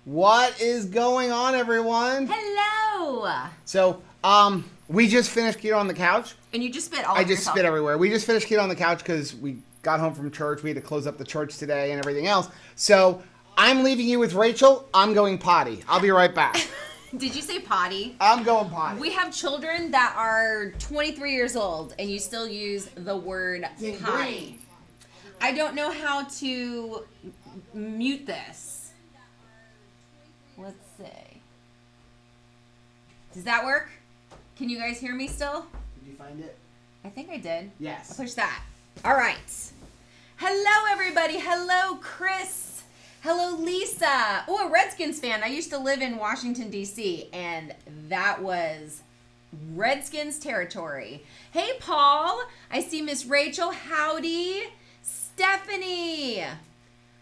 What is going on, everyone? Hello. So, we just finished keto on the couch. And you just spit all I over just yourself. spit everywhere. We just finished keto on the couch because we got home from church. We had to close up the church today and everything else. So, I'm leaving you with Rachel. I'm going potty. I'll be right back. Did you say potty? I'm going potty. We have children that are 23 years old and you still use the word potty. I don't know how to mute this. Let's see. Does that work? Can you guys hear me still? Did you find it? I think I did. Yes. I'll push that. All right. Hello, everybody. Hello, Chris. Hello, Lisa. Oh, a Redskins fan. I used to live in Washington, D.C., and that was Redskins territory. Hey, Paul. I see Miss Rachel. Howdy. Stephanie.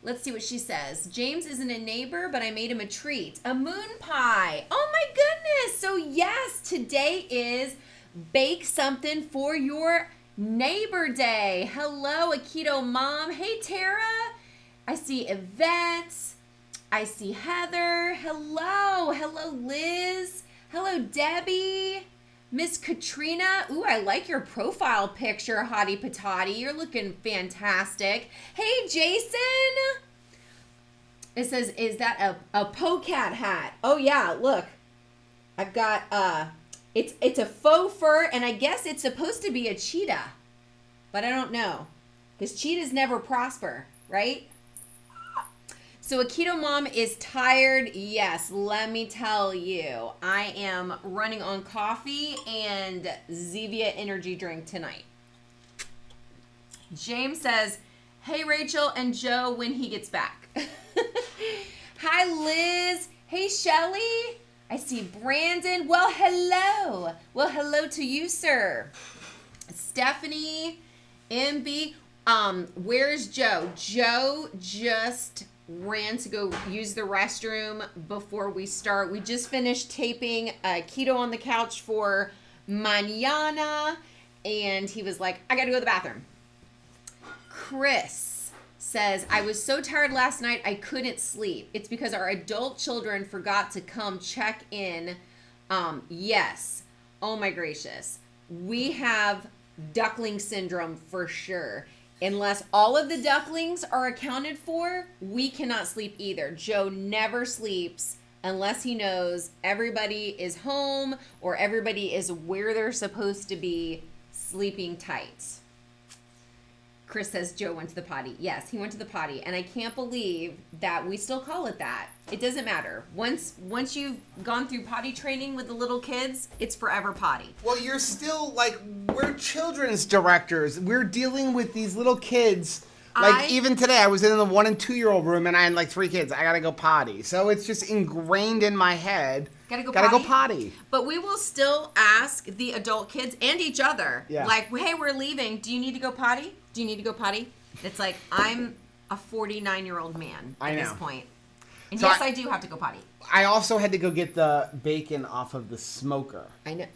Let's see what she says. James isn't a neighbor, but I made him a treat. A moon pie. Oh, my goodness. So, yes, today is Bake Something for Your Neighbor Day. Hello, a keto mom. Hey, Tara. I see Yvette. I see Heather. Hello. Hello, Liz. Hello, Debbie. Miss Katrina. Ooh, I like your profile picture, Hottie Patati. You're looking fantastic. Hey, Jason. It says, is that a polecat hat? Oh, yeah, look. I've got, it's a faux fur, and I guess it's supposed to be a cheetah. But I don't know. Because cheetahs never prosper, right? So a keto mom is tired. Yes, let me tell you. I am running on coffee and Zevia energy drink tonight. James says, hey, Rachel and Joe when he gets back. Hi, Liz. Hey, Shelly. I see Brandon. Well, hello. Well, hello to you, sir. Stephanie, MB. Where's Joe? Joe just ran to go use the restroom before we start. We just finished taping Keto on the Couch for Mañana, and he was like, I gotta go to the bathroom. Chris says, I was so tired last night I couldn't sleep. It's because our adult children forgot to come check in. Yes. Oh my gracious. We have duckling syndrome for sure. Unless all of the ducklings are accounted for, we cannot sleep either. Joe never sleeps unless he knows everybody is home or everybody is where they're supposed to be sleeping tight. Chris says Joe went to the potty. Yes, he went to the potty. And I can't believe that we still call it that. It doesn't matter. Once you've gone through potty training with the little kids, it's forever potty. Well, you're still, like, we're children's directors. We're dealing with these little kids. Like, even today, I was in the 1 and 2 year old room, and I had, like, 3 kids. I gotta go potty. So it's just ingrained in my head. Gotta go potty. But we will still ask the adult kids and each other, like, hey, we're leaving. Do you need to go potty? Do you need to go potty? It's like, I'm a 49-year-old man at this point. And so yes, I do have to go potty. I also had to go get the bacon off of the smoker. I know.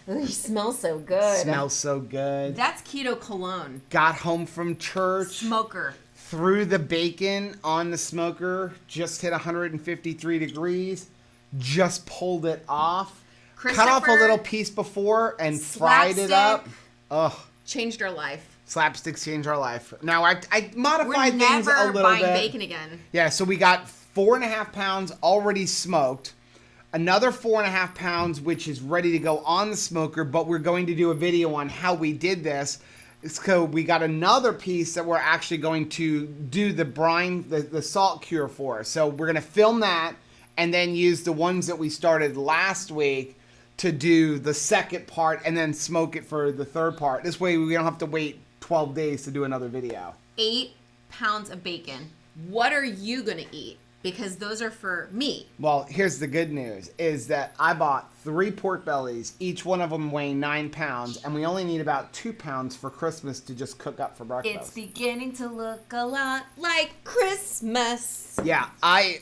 Ooh, you smell so good. Smells so good. That's keto cologne. Got home from church. Smoker. Threw the bacon on the smoker. Just hit 153 degrees. Just pulled it off. Cut off a little piece before and fried it up. Ugh. Changed our life. Slapsticks changed our life. Now, I modified things a little bit. We're never buying bacon again. Yeah, so we got 4.5 pounds already smoked. Another 4.5 pounds, which is ready to go on the smoker, but we're going to do a video on how we did this. So we got another piece that we're actually going to do the brine, the salt cure for. So we're going to film that and then use the ones that we started last week to do the second part and then smoke it for the third part. This way we don't have to wait 12 days to do another video. 8 pounds of bacon. What are you going to eat? Because those are for me. Well, here's the good news, is that I bought 3 pork bellies, each one of them weighing 9 pounds, and we only need about 2 pounds for Christmas to just cook up for breakfast. It's beginning to look a lot like Christmas. Yeah, I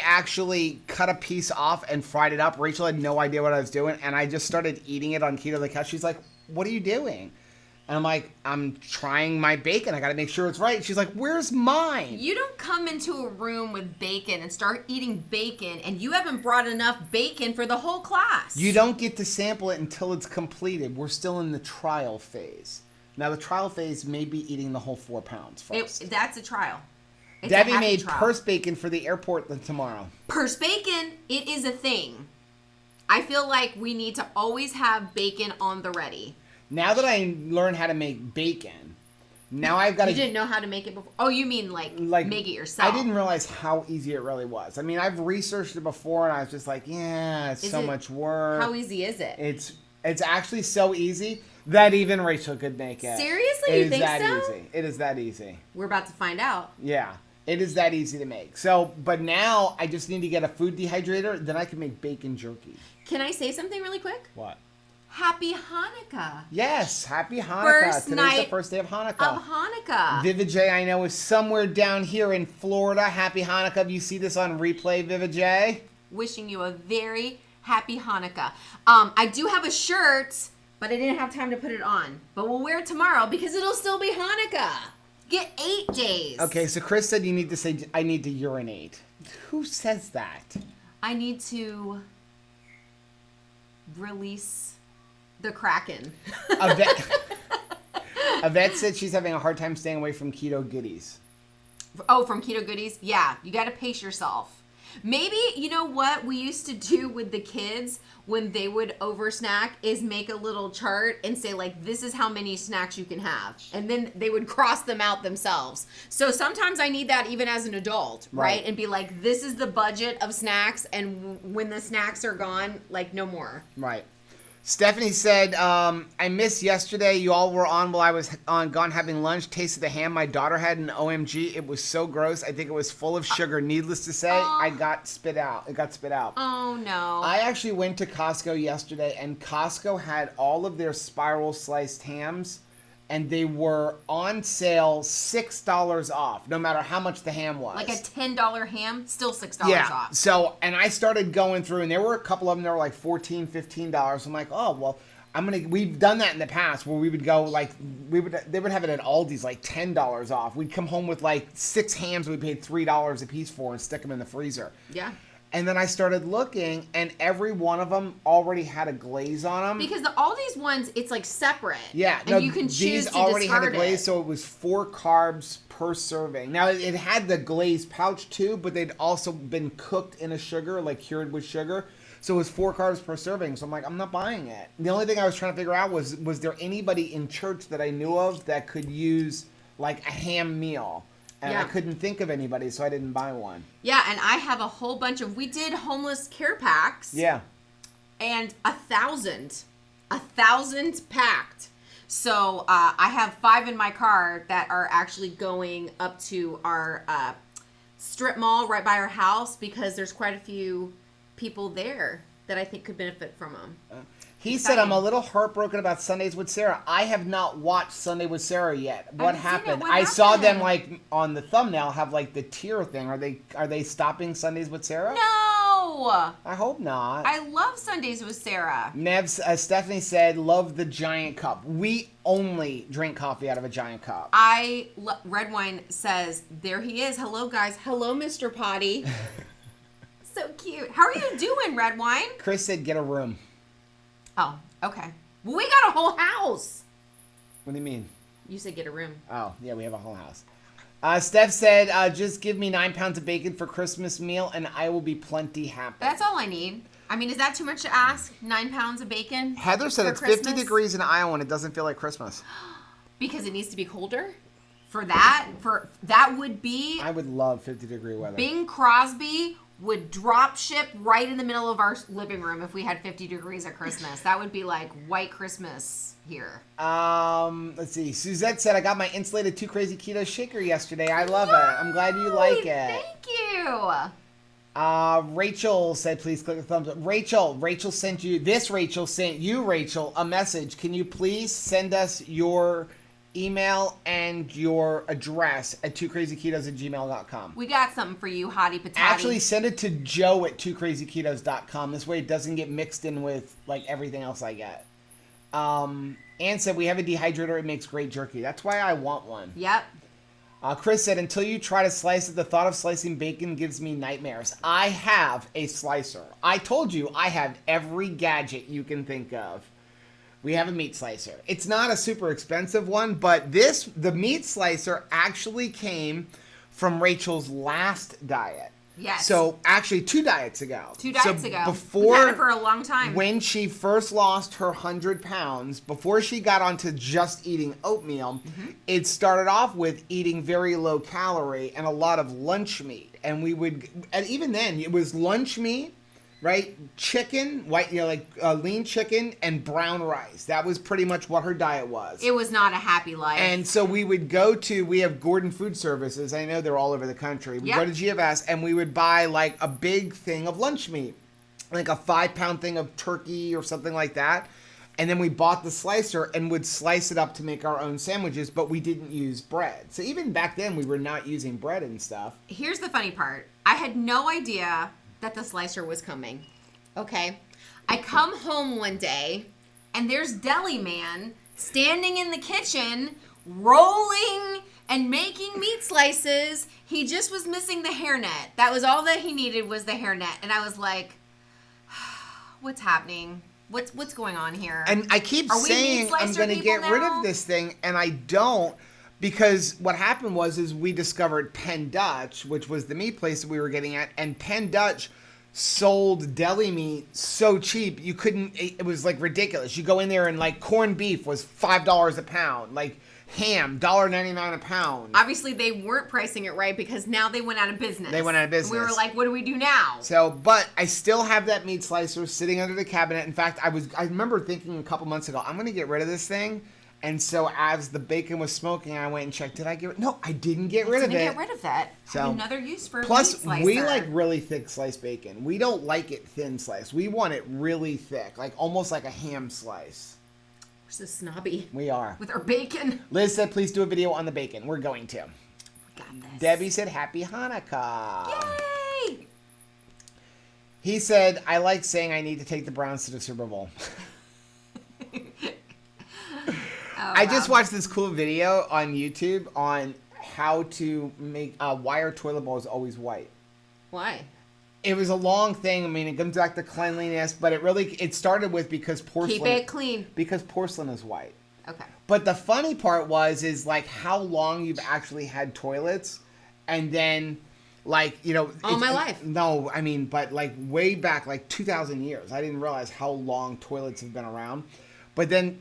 actually cut a piece off and fried it up. Rachel had no idea what I was doing, and I just started eating it on Keto the Couch. She's like, what are you doing? And I'm like, I'm trying my bacon. I got to make sure it's right. She's like, where's mine? You don't come into a room with bacon and start eating bacon, and you haven't brought enough bacon for the whole class. You don't get to sample it until it's completed. We're still in the trial phase. Now, the trial phase may be eating the whole 4 pounds first. That's a trial. It's Debbie a happy made trial. purse bacon for the airport tomorrow. Purse bacon, it is a thing. I feel like we need to always have bacon on the ready. Now that I learned how to make bacon, now I've got to... You didn't know how to make it before? Oh, you mean like make it yourself? I didn't realize how easy it really was. I mean, I've researched it before, and I was just like, yeah, it's so much work. How easy is it? It's actually so easy that even Rachel could make it. Seriously? You think so? It is that easy. It is that easy. We're about to find out. Yeah. It is that easy to make. So, but now I just need to get a food dehydrator, then I can make bacon jerky. Can I say something really quick? What? Happy Hanukkah. Yes, happy Hanukkah. Today's the first day of Hanukkah. Of Hanukkah. Vivid J, I know, is somewhere down here in Florida. Happy Hanukkah. You see this on replay, Vivid J? Wishing you a very happy Hanukkah. I do have a shirt, but I didn't have time to put it on. But we'll wear it tomorrow because it'll still be Hanukkah. Get 8 days. Okay, so Chris said you need to say, I need to urinate. Who says that? I need to release the Kraken. Yvette said she's having a hard time staying away from keto goodies. Oh, from keto goodies? Yeah, you got to pace yourself. Maybe, you know what we used to do with the kids when they would over snack is make a little chart and say like, this is how many snacks you can have. And then they would cross them out themselves. So sometimes I need that even as an adult, right? And be like, this is the budget of snacks. And when the snacks are gone, like no more. Right. Stephanie said, I missed yesterday. You all were on while I was gone having lunch. Tasted the ham my daughter had, and OMG, it was so gross. I think it was full of sugar. Needless to say, I got spit out. It got spit out. Oh, no. I actually went to Costco yesterday, and Costco had all of their spiral sliced hams, and they were on sale $6 off, no matter how much the ham was. Like a $10 ham, still $6 off. So, and I started going through, and there were a couple of them that were like $14, $15. I'm like, oh, well, we've done that in the past where we would go like, they would have it at Aldi's like $10 off. We'd come home with like 6 hams we paid $3 a piece for and stick them in the freezer. Yeah. And then I started looking, and every one of them already had a glaze on them. Because all these ones, it's like separate. Yeah. And you can choose these to already had a discard glaze, it. so it was 4 carbs per serving. Now, it had the glaze pouch, too, but they'd also been cooked in a sugar, like cured with sugar. So it was 4 carbs per serving. So I'm like, I'm not buying it. The only thing I was trying to figure out was there anybody in church that I knew of that could use, like, a ham meal? And I couldn't think of anybody, so I didn't buy one. Yeah, and I have a whole bunch of, we did homeless care packs. Yeah. And 1,000 packed. So I have 5 in my car that are actually going up to our strip mall right by our house because there's quite a few people there that I think could benefit from them. He said, I'm a little heartbroken about Sundays with Sarah. I have not watched Sunday with Sarah yet. What happened? I saw them like on the thumbnail have like the tier thing. Are they stopping Sundays with Sarah? No. I hope not. I love Sundays with Sarah. Stephanie said, love the giant cup. We only drink coffee out of a giant cup. Red Wine says, there he is. Hello, guys. Hello, Mr. Potty. So cute. How are you doing, Red Wine? Chris said, get a room. Oh, okay. Well, we got a whole house. What do you mean? You said get a room. Oh, yeah, we have a whole house. Steph said, just give me 9 pounds of bacon for Christmas meal, and I will be plenty happy. That's all I need. I mean, is that too much to ask? 9 pounds of bacon? Heather said it's Christmas? 50 degrees in Iowa, and it doesn't feel like Christmas. Because it needs to be colder? That would be... I would love 50-degree weather. Bing Crosby would drop ship right in the middle of our living room if we had 50 degrees at Christmas. That would be like white Christmas here. Let's see. Suzette said, I got my insulated Too Crazy Keto shaker yesterday. I love it. I'm glad you like it. Thank you. Rachel said, please click the thumbs up. Rachel sent you, Rachel sent you, a message. Can you please send us your email and your address at twocrazyketos@gmail.com. We got something for you, hottie patati. Actually, send it to joe at twocrazyketos.com. This way it doesn't get mixed in with like everything else I get. Ann said, we have a dehydrator. It makes great jerky. That's why I want one. Yep. Chris said, until you try to slice it, the thought of slicing bacon gives me nightmares. I have a slicer. I told you I have every gadget you can think of. We have a meat slicer. It's not a super expensive one, but the meat slicer actually came from Rachel's last diet. Yes. So actually 2 diets ago. 2 diets ago. Before, we've had it for a long time. When she first lost her 100 pounds, before she got onto just eating oatmeal, it started off with eating very low calorie and a lot of lunch meat. And even then, it was lunch meat, right? Chicken, lean chicken and brown rice. That was pretty much what her diet was. It was not a happy life. And so we have Gordon Food Services. I know they're all over the country. We go to GFS and we would buy like a big thing of lunch meat, like a 5-pound thing of turkey or something like that. And then we bought the slicer and would slice it up to make our own sandwiches, but we didn't use bread. So even back then we were not using bread and stuff. Here's the funny part. I had no idea that the slicer was coming. Okay. I come home one day and there's Deli Man standing in the kitchen rolling and making meat slices. He just was missing the hairnet. That was all that he needed, was the hairnet. And I was like, what's happening? What's going on here? And I keep saying I'm going to get rid of this thing, and I don't, because what happened was we discovered Penn Dutch, which was the meat place that we were getting at, and Penn Dutch sold deli meat so cheap it was like ridiculous. You go in there and like corned beef was $5 a pound, like ham $1.99 a pound. Obviously they weren't pricing it right because now they went out of business. We were like, what do we do now? So, but I still have that meat slicer sitting under the cabinet. In fact, I remember thinking a couple months ago, I'm going to get rid of this thing. And so as the bacon was smoking, I went and checked. Did I get rid? No, I didn't get rid of it. Get rid of that. So, have another use for a plus, meat slicer. we like really thick sliced bacon. We don't like it thin sliced. We want it really thick, like almost like a ham slice. We're so snobby. We are. With our bacon. Liz said, please do a video on the bacon. We're going to. Got this. Debbie said, happy Hanukkah. Yay! He said, I like saying I need to take the Browns to the Super Bowl. I just watched this cool video on YouTube on how to make why are toilet bowls always white. Why? It was a long thing. I mean, it comes back to cleanliness, but it started with because porcelain. Keep it clean. Because porcelain is white. Okay. But the funny part is like how long you've actually had toilets, and then like all my life. No, I mean, but like way back, like 2,000 years. I didn't realize how long toilets have been around. But then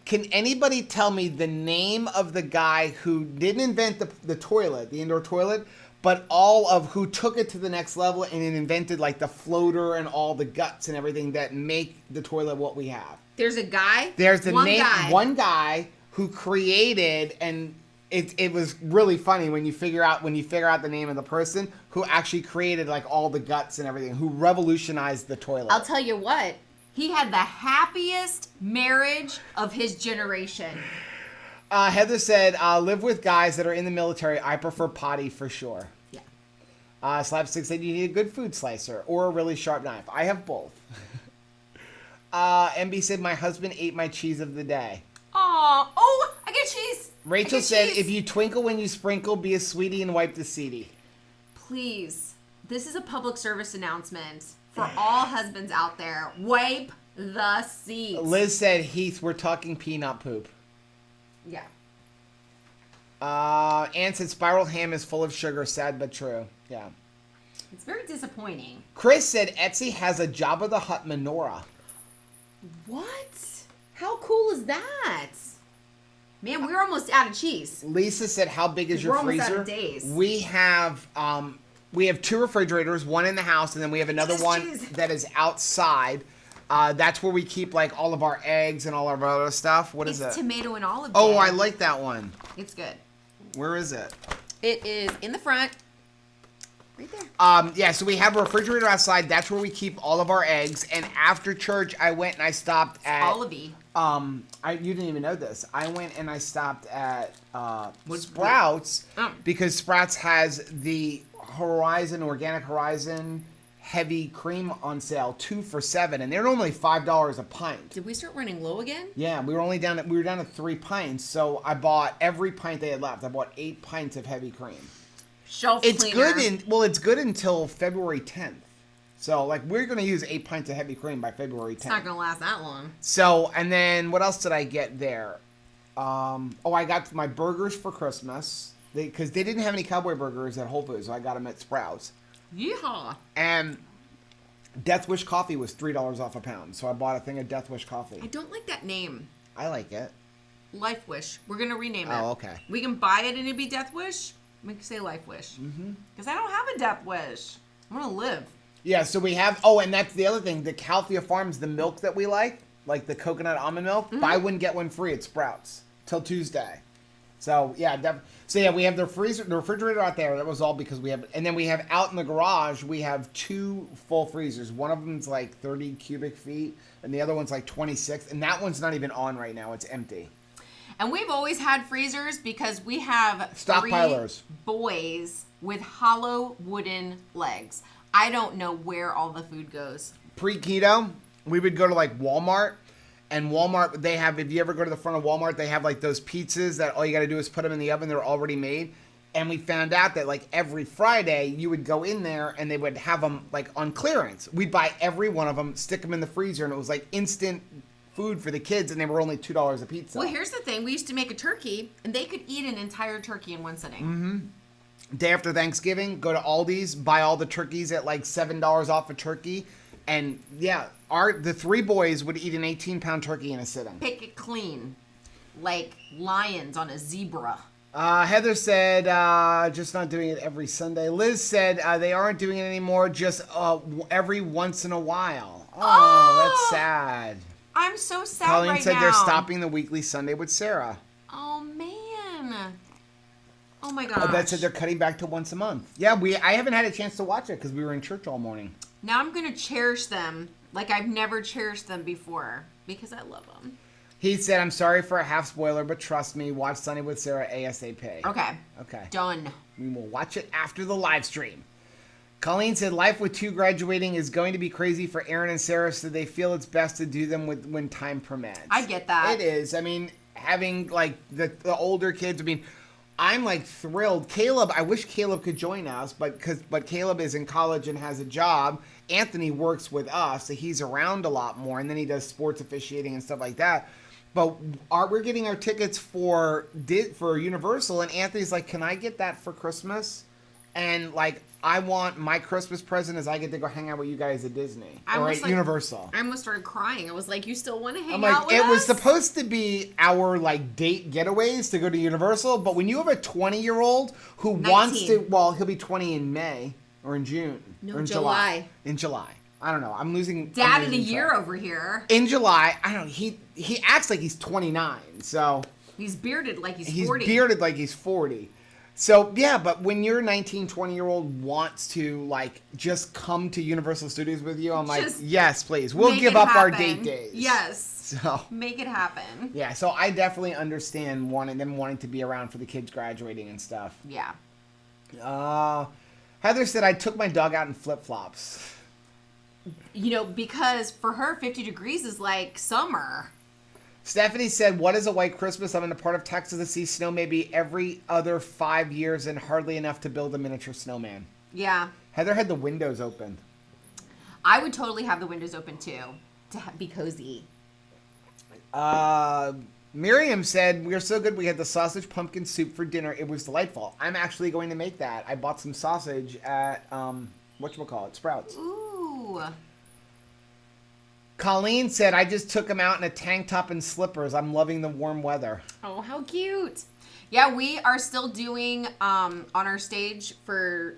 can anybody tell me the name of the guy who didn't invent the toilet, the indoor toilet, but all of who took it to the next level and invented like the floater and all the guts and everything that make the toilet what we have? There's a guy? There's one guy who created, and it was really funny when you figure out the name of the person who actually created like all the guts and everything, who revolutionized the toilet. I'll tell you what. He had the happiest marriage of his generation. Heather said, live with guys that are in the military. I prefer potty for sure. Yeah. Slapstick said you need a good food slicer or a really sharp knife. I have both. MB said, my husband ate my cheese of the day. Aw. Oh, I get cheese. Rachel said, if you twinkle when you sprinkle, be a sweetie and wipe the seedy. Please. This is a public service announcement. For all husbands out there, wipe the seats. Liz said, Heath, we're talking peanut poop. Yeah. Ann said, spiral ham is full of sugar, sad but true. Yeah. It's very disappointing. Chris said, Etsy has a Jabba the Hutt menorah. What? How cool is that? Man, we're almost out of cheese. Lisa said, how big is your freezer? We're almost out of days. We have 2 refrigerators, one in the house, and then we have another one that is outside. That's where we keep like all of our eggs and all of our other stuff. What is it? It's tomato and olive. Oh, I like that one. It's good. Where is it? It is in the front. Right there. Yeah, so we have a refrigerator outside. That's where we keep all of our eggs. And after church, I went and I stopped at Olivey. You didn't even know this. I went and I stopped at Sprouts because Sprouts has the Organic Horizon heavy cream on sale, 2 for $7, and they're normally $5 a pint. Did we start running low again? Yeah, we were down to 3 pints, so I bought every pint they had left. I bought 8 pints of heavy cream. Shelf It's cleaner. it's good until February 10th. So, like, we're going to use 8 pints of heavy cream by February 10th. It's not going to last that long. So, and then what else did I get there? I got my burgers for Christmas. Because they didn't have any Cowboy burgers at Whole Foods, so I got them at Sprouts. Yeehaw. And Death Wish coffee was $3 off a pound. So I bought a thing of Death Wish coffee. I don't like that name. I like it. Life Wish. We're going to rename it. Oh, okay. We can buy it and it'd be Death Wish. We can say Life Wish. Because I don't have a Death Wish. I want to live. Yeah, so we have... and that's the other thing. The Calthea Farms, the milk that we like the coconut almond milk, buy one, get one free at Sprouts till Tuesday. So, yeah, we have the refrigerator out there. That was all because we have... And then we have out in the garage, we have 2 full freezers. One of them's like 30 cubic feet, and the other one's like 26. And that one's not even on right now. It's empty. And we've always had freezers because we have 3 Stockpilers. boys with hollow wooden legs. I don't know where all the food goes. Pre-keto, we would go to like Walmart. And Walmart, they have, if you ever go to the front of Walmart, they have like those pizzas that all you got to do is put them in the oven. They're already made. And we found out that like every Friday, you would go in there and they would have them like on clearance. We'd buy every one of them, stick them in the freezer, and it was like instant food for the kids, and they were only $2 a pizza. Well, here's the thing. We used to make a turkey, and they could eat an entire turkey in one sitting. Day after Thanksgiving, go to Aldi's, buy all the turkeys at like $7 off a turkey. And yeah, the 3 boys would eat an 18-pound turkey in a sitting. Pick it clean, like lions on a zebra. Heather said, just not doing it every Sunday. Liz said they aren't doing it anymore, just every once in a while. Oh, that's sad. I'm so sad Colleen right said now. they're stopping the weekly Sunday with Sarah. Oh, man. Oh, my gosh. Oh, that said they're cutting back to once a month. Yeah, I haven't had a chance to watch it because we were in church all morning. Now I'm going to cherish them like I've never cherished them before because I love them. He said, I'm sorry for a half spoiler, but trust me, watch Sunday with Sarah ASAP. Okay. Done. We will watch it after the live stream. Colleen said, life with 2 graduating is going to be crazy for Aaron and Sarah, so they feel it's best to do them when time permits. I get that. It is. I mean, having like the older kids, I mean, I'm like thrilled. Caleb, I wish Caleb could join us, but Caleb is in college and has a job. Anthony works with us, so he's around a lot more, and then he does sports officiating and stuff like that. But we're getting our tickets for Universal, and Anthony's like, can I get that for Christmas? And like, I want my Christmas present is I get to go hang out with you guys at Disney or at Universal. I almost started crying. I was like, you still want to hang I'm out like, with us? it was supposed to be our like date getaways to go to Universal, but when you have a 20-year-old who 19. wants to, well, he'll be 20 in May or in June or in July. In July. I don't know. I'm losing Dad in a year over here. In July, I don't know. He acts like he's 29, so he's bearded like he's 40. He's bearded like he's 40. So, yeah, but when your 19, 20-year-old wants to, like, just come to Universal Studios with you, I'm like, yes, please. We'll give up our date days. Yes. So make it happen. Yeah, so I definitely understand wanting to be around for the kids graduating and stuff. Yeah. Heather said I took my dog out in flip-flops. You know, because for her, 50 degrees is like summer. Stephanie said, what is a white Christmas? I'm in a part of Texas that sees snow maybe every other 5 years and hardly enough to build a miniature snowman. Yeah. Heather had the windows open. I would totally have the windows open too, to be cozy. Miriam said, we're so good we had the sausage pumpkin soup for dinner. It was delightful. I'm actually going to make that. I bought some sausage at, whatchamacallit, Sprouts. Ooh. Colleen said, I just took him out in a tank top and slippers. I'm loving the warm weather. Oh, how cute. Yeah, we are still doing, on our stage for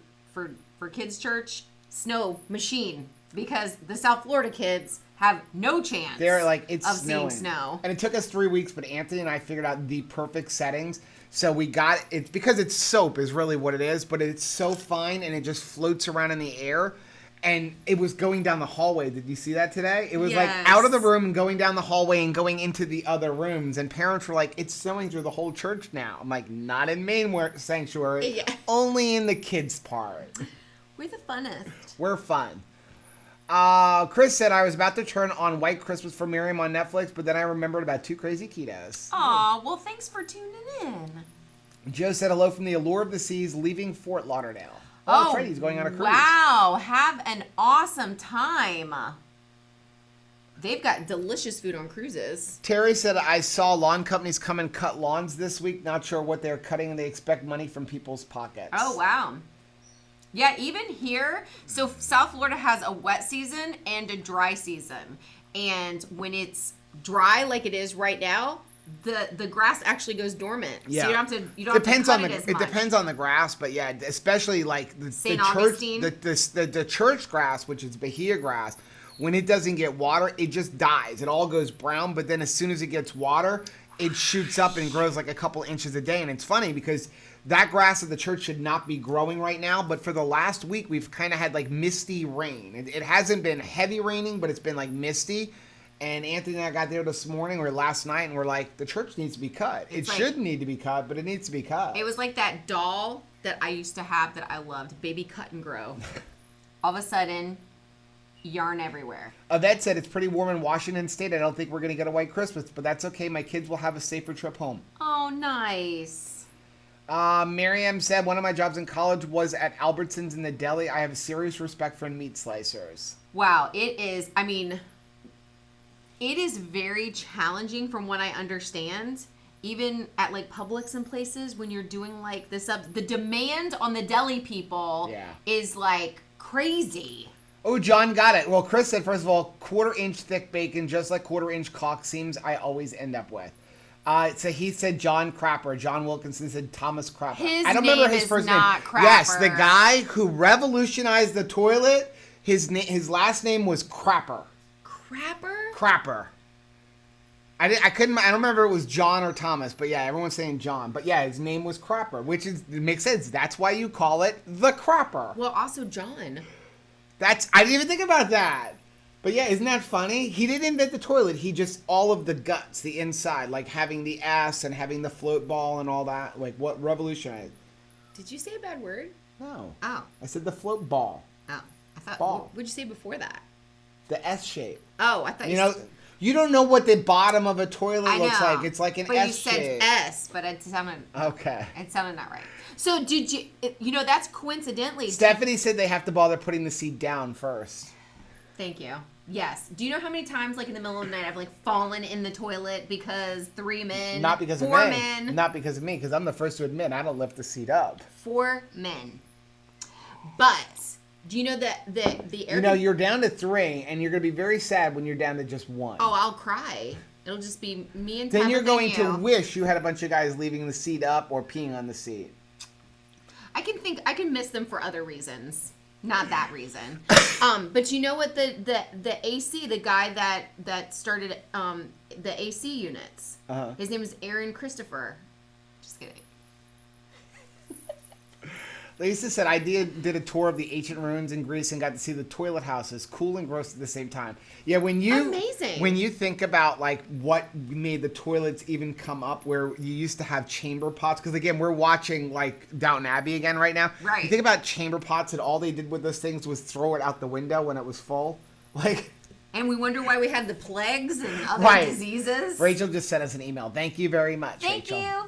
kids' church, snow machine. Because the South Florida kids have no chance They're like, of seeing snow. And it took us 3 weeks, but Anthony and I figured out the perfect settings. So we got it because it's soap is really what it is, but it's so fine and it just floats around in the air. And it was going down the hallway. Did you see that today? It was like out of the room and going down the hallway and going into the other rooms. And parents were like, it's snowing through the whole church now. I'm like, not in main sanctuary, only in the kids part. We're the funnest. We're fun. Chris said, I was about to turn on White Christmas for Miriam on Netflix, but then I remembered about Two Crazy Ketos. Aw, well, thanks for tuning in. Joe said, hello from the Allure of the Seas, leaving Fort Lauderdale. Oh, that's right. He's going on a cruise. Wow. Have an awesome time. They've got delicious food on cruises. Terry said, I saw lawn companies come and cut lawns this week. Not sure what they're cutting, and they expect money from people's pockets. Oh, wow. Yeah, even here, so South Florida has a wet season and a dry season. And when it's dry like it is right now, the grass actually goes dormant. Yeah. So you don't have to cut it as much. It depends on the grass, but yeah, especially like the church grass, which is Bahia grass. When it doesn't get water, it just dies. It all goes brown, but then as soon as it gets water, it shoots up and grows like a couple inches a day. And it's funny because that grass of the church should not be growing right now, but for the last week, we've kind of had like misty rain. It hasn't been heavy raining, but it's been like misty. And Anthony and I got there this morning or last night, and we're like, the church needs to be cut. It shouldn't need to be cut, but it needs to be cut. It was like that doll that I used to have that I loved, Baby Cut and Grow. All of a sudden, yarn everywhere. That said, it's pretty warm in Washington State. I don't think we're going to get a white Christmas, but that's okay. My kids will have a safer trip home. Oh, nice. Miriam said, one of my jobs in college was at Albertsons in the deli. I have serious respect for meat slicers. Wow, it is, I mean, it is very challenging from what I understand. Even at like Publix and places when you're doing like this up, the demand on the deli people is like crazy. Oh, John got it. Well, Chris said, first of all, 1/4 inch thick bacon, just like 1/4 inch caulk seams I always end up with. So he said John Crapper. John Wilkinson said Thomas Crapper. I don't remember his first name. Crapper. Yes, the guy who revolutionized the toilet, his last name was Crapper. Crapper? Crapper. I don't remember if it was John or Thomas, but yeah, everyone's saying John. But yeah, his name was Crapper, which it makes sense. That's why you call it the Crapper. Well, also John. I didn't even think about that. But yeah, isn't that funny? He didn't invent the toilet. He just, all of the guts, the inside, like having the ass and having the float ball and all that. Like, what revolutionized? Did you say a bad word? No. Oh. I said the float ball. Oh. I thought, ball. What would you say before that? The S shape. Oh, I thought you said... You don't know what the bottom of a toilet looks like. It's like an S shape. But you said S, but it sounded... Okay. It sounded not right. So did you... that's coincidentally... Stephanie said they have to bother putting the seat down first. Thank you. Yes. Do you know how many times, like in the middle of the night, I've like fallen in the toilet because 3 men... Not because 4 of me. men... Not because of me, because I'm the first to admit I don't lift the seat up. 4 men. But... Do you know that the air... you're down to 3, and you're going to be very sad when you're down to just 1. Oh, I'll cry. It'll just be me and Tabitha. Then you're going to wish you had a bunch of guys leaving the seat up or peeing on the seat. I can miss them for other reasons. Not that reason. But you know what, the AC, the guy that started the AC units, his name is Aaron Christopher. Just kidding. Lisa said, I did a tour of the ancient ruins in Greece and got to see the toilet houses, cool and gross at the same time. Yeah, Amazing. When you think about like what made the toilets even come up, where you used to have chamber pots, because again, we're watching like Downton Abbey again right now. Right. You think about chamber pots, and all they did with those things was throw it out the window when it was full. Like. And we wonder why we had the plagues and other diseases. Rachel just sent us an email. Thank you very much, Thank Rachel. you.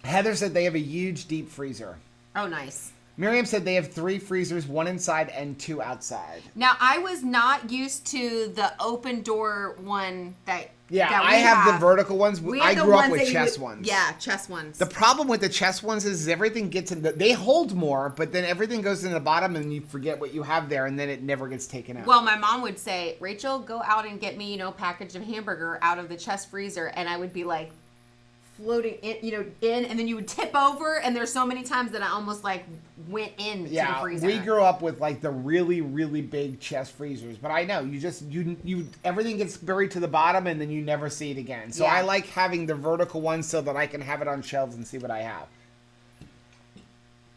Heather said they have a huge deep freezer. Oh, nice. Miriam said they have 3 freezers, 1 inside and 2 outside. Now, I was not used to the open door one that I have the vertical ones. I grew up with chest ones. Yeah, chest ones. The problem with the chest ones is everything gets in they hold more, but then everything goes in the bottom and you forget what you have there, and then it never gets taken out. Well, my mom would say, Rachel, go out and get me, a package of hamburger out of the chest freezer, and I would be like, floating in, and then you would tip over, and there's so many times that I almost like went in to the freezer. We grew up with like the really, really big chest freezers, but I know you everything gets buried to the bottom and then you never see it again. So I like having the vertical ones so that I can have it on shelves and see what I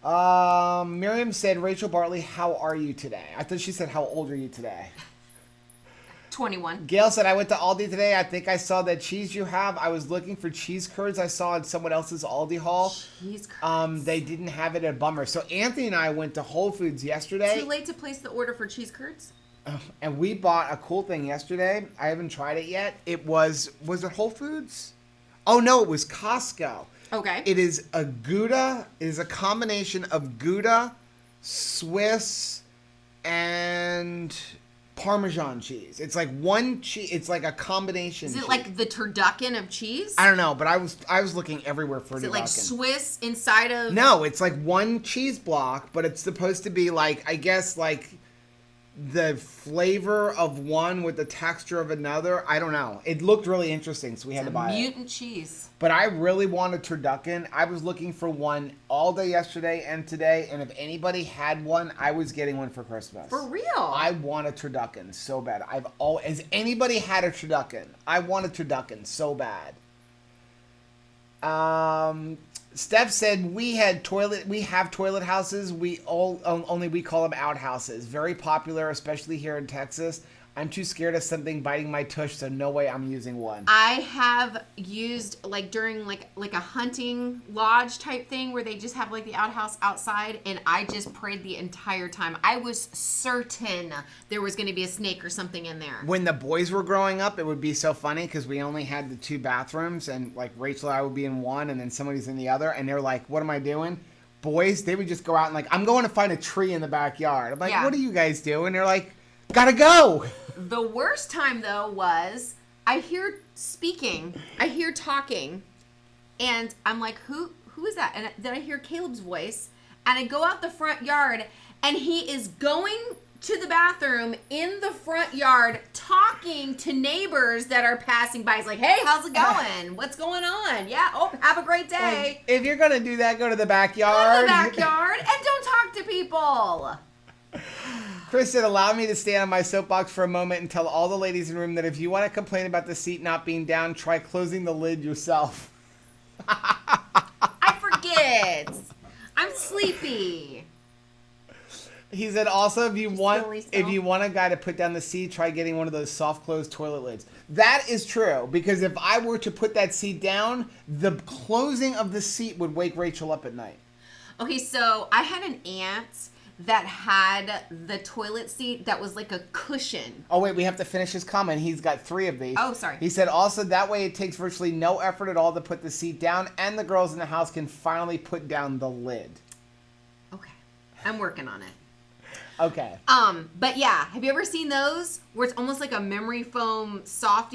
have. Miriam said, Rachel Bartley, how are you today? I thought she said, how old are you today? 21. Gail said, I went to Aldi today. I think I saw that cheese you have. I was looking for cheese curds I saw in someone else's Aldi haul. Cheese curds. They didn't have it at Bummer. So Anthony and I went to Whole Foods yesterday. Too late to place the order for cheese curds? And we bought a cool thing yesterday. I haven't tried it yet. Was it Whole Foods? Oh no, it was Costco. Okay. It is a Gouda. It is a combination of Gouda, Swiss, and Parmesan cheese. It's like one cheese. It's like a combination. Is it cheese. like the turducken of cheese? I don't know, but I was looking everywhere for Is turducken. it like Swiss inside of? No, it's like one cheese block, but it's supposed to be like, I guess, like the flavor of one with the texture of another. I don't know. It looked really interesting, so we had to buy it. Mutant cheese. But I really wanted turducken. I was looking for one all day yesterday and today, and if anybody had one, I was getting one for Christmas. For real? I want a turducken so bad. Has anybody had a turducken? I want a turducken so bad. Steph said we have toilet houses. Only we call them outhouses. Very popular, especially here in Texas. I'm too scared of something biting my tush, so no way I'm using one. I have used like during like a hunting lodge type thing where they just have like the outhouse outside, and I just prayed the entire time. I was certain there was going to be a snake or something in there. When the boys were growing up, it would be so funny because we only had the 2 bathrooms, and like Rachel and I would be in one, and then somebody's in the other, and they're like, "What am I doing?" Boys, they would just go out and like, "I'm going to find a tree in the backyard." I'm like, Yeah. "What are you guys doing?" They're like, "Gotta go." The worst time though was I hear talking, and I'm like, who is that? And then I hear Caleb's voice, and I go out the front yard, and he is going to the bathroom in the front yard talking to neighbors that are passing by. He's like, "Hey, how's it going? What's going on? Yeah, oh, have a great day." If you're gonna do that, go to the backyard. Go to the backyard and don't talk to people. Chris said, "Allow me to stand on my soapbox for a moment and tell all the ladies in the room that if you want to complain about the seat not being down, try closing the lid yourself." I forget. I'm sleepy. He said, "Also, if you want Still. a guy to put down the seat, try getting one of those soft close toilet lids." That is true, because if I were to put that seat down, the closing of the seat would wake Rachel up at night. Okay, so I had an aunt that had the toilet seat that was like a cushion. Oh, wait, we have to finish his comment. He's got 3 of these. Oh, sorry. He said, "Also, that way it takes virtually no effort at all to put the seat down, and the girls in the house can finally put down the lid." Okay, I'm working on it. Okay. But yeah, have you ever seen those where it's almost like a memory foam soft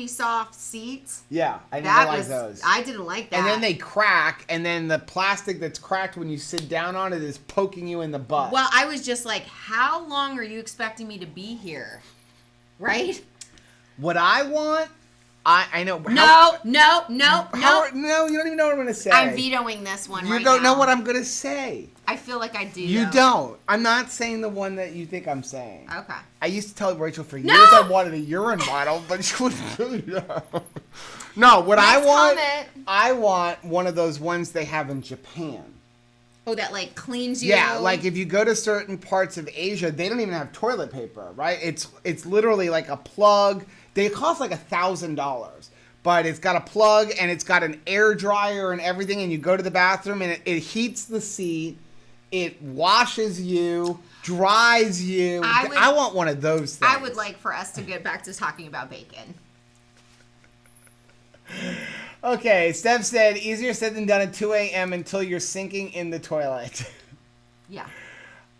seat? Yeah, I never liked those. I didn't like that. And then they crack, and then the plastic that's cracked when you sit down on it is poking you in the butt. Well, I was just like, how long are you expecting me to be here? Right? What I want, I know. No. No, you don't even know what I'm going to say. I'm vetoing this one You right don't now. know what I'm going to say. I feel like I do. You though. don't. I'm not saying the one that you think I'm saying. Okay. I used to tell Rachel for years No! I wanted a urine bottle, but she wouldn't do that. No, what Next I comment. want one of those ones they have in Japan. Oh, that like cleans you. Yeah, like if you go to certain parts of Asia, they don't even have toilet paper, right? It's literally like a plug. They cost like $1,000, but it's got a plug and it's got an air dryer and everything. And you go to the bathroom and it heats the seat, it washes you, dries you. I want one of those things. I would like for us to get back to talking about bacon. Okay, Steph said, "Easier said than done at 2 a.m. until you're sinking in the toilet." Yeah.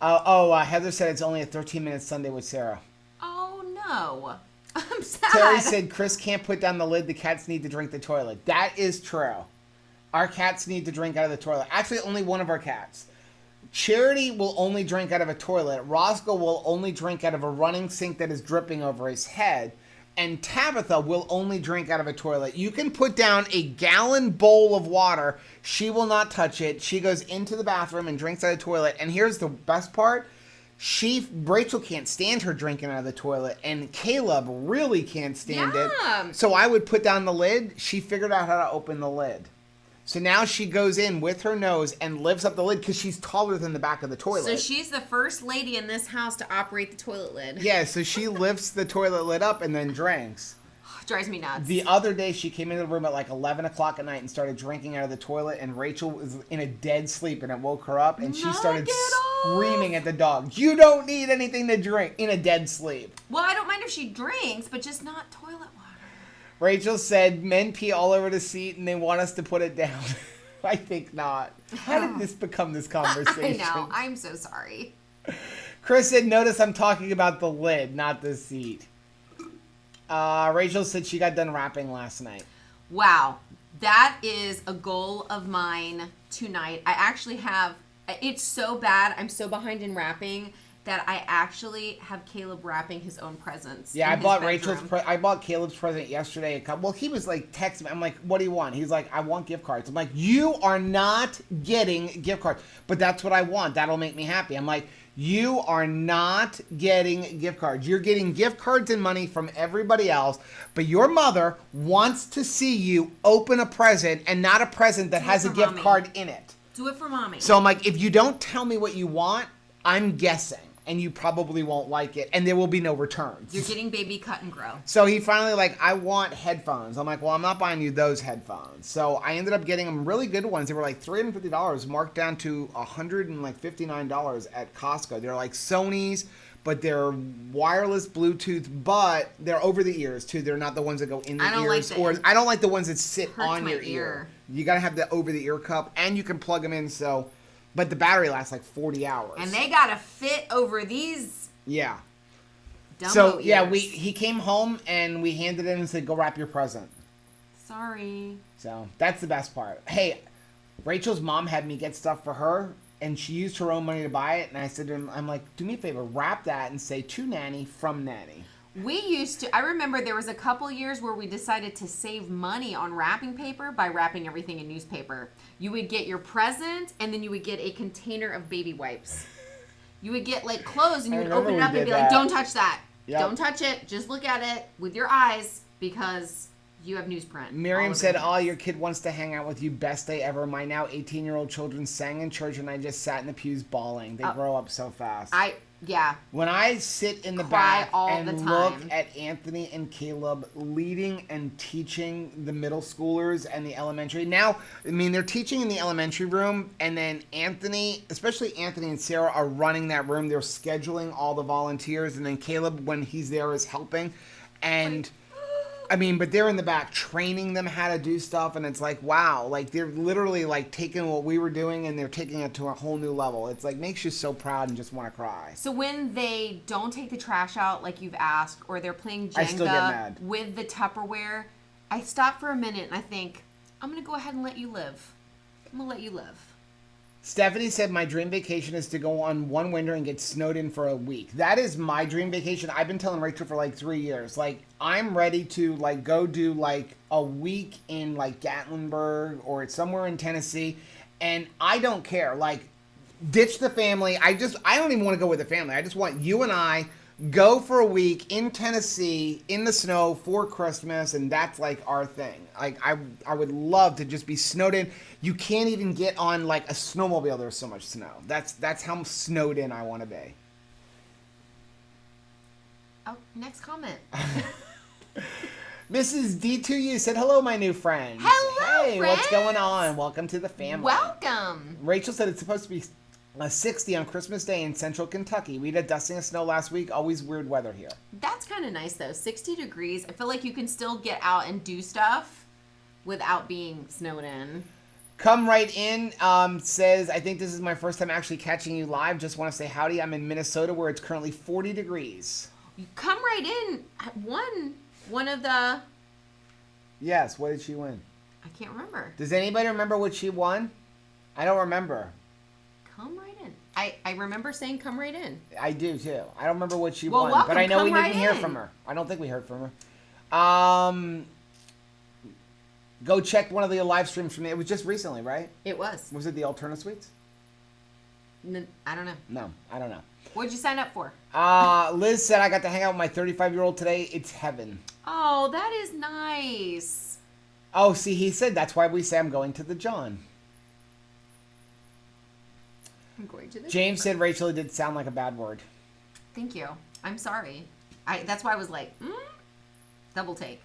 Heather said it's only a 13-minute Sunday with Sarah. Oh no. I'm sad. Terry said, "Chris can't put down the lid. The cats need to drink the toilet." That is true. Our cats need to drink out of the toilet. Actually, only one of our cats. Charity will only drink out of a toilet. Roscoe will only drink out of a running sink that is dripping over his head. And Tabitha will only drink out of a toilet. You can put down a gallon bowl of water. She will not touch it. She goes into the bathroom and drinks out of the toilet. And here's the best part. Rachel can't stand her drinking out of the toilet. And Caleb really can't stand it. So I would put down the lid. She figured out how to open the lid. So now she goes in with her nose and lifts up the lid because she's taller than the back of the toilet. So she's the first lady in this house to operate the toilet lid. Yeah, so she lifts the toilet lid up and then drinks. Drives me nuts. The other day, she came into the room at like 11 o'clock at night and started drinking out of the toilet, and Rachel was in a dead sleep, and it woke her up, and she started... Get screaming at the dog. You don't need anything to drink in a dead sleep. Well, I don't mind if she drinks, but just not toilet water. Rachel said men pee all over the seat and they want us to put it down. I think not. How did this become this conversation? I know. I'm so sorry. Chris said, notice I'm talking about the lid, not the seat. Rachel said she got done wrapping last night. Wow. That is a goal of mine tonight. I actually have, it's so bad. I'm so behind in wrapping that I actually have Caleb wrapping his own presents. Yeah, I bought Caleb's present yesterday. Well, he was like texting me. I'm like, what do you want? He's like, I want gift cards. I'm like, you are not getting gift cards. But that's what I want. That'll make me happy. I'm like, you are not getting gift cards. You're getting gift cards and money from everybody else. But your mother wants to see you open a present and not a present that has a gift card in it. Do it for mommy. So I'm like, if you don't tell me what you want, I'm guessing. And you probably won't like it. And there will be no returns. You're getting baby cut and grow. So he finally like, I want headphones. I'm like, well, I'm not buying you those headphones. So I ended up getting them really good ones. They were like $350, marked down to $159 at Costco. They're like Sony's, but they're wireless Bluetooth, but they're over the ears too. They're not the ones that go in the ears. I don't like the ones that sit on your ear. You got to have the over the ear cup, and you can plug them in. But the battery lasts like 40 hours. And they gotta fit over these. Yeah. Dumbo ears. He came home and we handed him and said, go wrap your present. Sorry. So that's the best part. Hey, Rachel's mom had me get stuff for her, and she used her own money to buy it. And I said to him, I'm like, do me a favor, wrap that and say to Nanny from Nanny. I remember there was a couple years where we decided to save money on wrapping paper by wrapping everything in newspaper. You would get your present, and then you would get a container of baby wipes. You would get like clothes, and you would open it up and be like, don't touch that. Yep. Don't touch it. Just look at it with your eyes because you have newsprint. Miriam said, oh, your kid wants to hang out with you. Best day ever. My now 18-year-old children sang in church, and I just sat in the pews bawling. They grow up so fast. Yeah. When I sit in the back and look at Anthony and Caleb leading and teaching the middle schoolers and the elementary. Now, I mean, they're teaching in the elementary room, and then especially Anthony and Sarah are running that room. They're scheduling all the volunteers, and then Caleb, when he's there, is helping. And I mean, but they're in the back training them how to do stuff, and it's like, wow, like they're literally like taking what we were doing and they're taking it to a whole new level. It's like makes you so proud and just want to cry. So when they don't take the trash out like you've asked, or they're playing Jenga I still get mad. With the Tupperware, I stop for a minute and I think, I'm going to go ahead and let you live. I'm going to let you live. Stephanie said, my dream vacation is to go on one winter and get snowed in for a week. That is my dream vacation. I've been telling Rachel for like 3 years. Like, I'm ready to like go do like a week in like Gatlinburg or somewhere in Tennessee. And I don't care. Like, ditch the family. I don't even want to go with the family. I just want you and I go for a week in Tennessee in the snow for Christmas, and that's like our thing. Like I would love to just be snowed in. You can't even get on like a snowmobile. There's so much snow. That's how snowed in I want to be. Oh, next comment. Mrs. D2U said, hello, my new friend. Hello, hey, friends. What's going on? Welcome to the family. Welcome. Rachel said it's supposed to be 60 on Christmas Day in central Kentucky. We had a dusting of snow last week. Always weird weather here. That's kind of nice, though. 60 degrees. I feel like you can still get out and do stuff without being snowed in. Come right in says, I think this is my first time actually catching you live. Just want to say howdy. I'm in Minnesota where it's currently 40 degrees. You come right in. One of the... Yes, what did she win? I can't remember. Does anybody remember what she won? I don't remember. Come right in. I remember saying come right in. I do too. I don't remember what she won, won, but I know we right didn't hear from her. I don't think we heard from her. Go check one of the live streams from it was just recently, right? It was. Was it the Alterna Suites? I don't know. No, I don't know. What'd you sign up for? Liz said I got to hang out with my 35-year-old today. It's heaven. Oh, that is nice. Oh, see, he said that's why we say I'm going to the John. I'm going to the James said Rachel, it did sound like a bad word. Thank you. I'm sorry. That's why I was like, double take.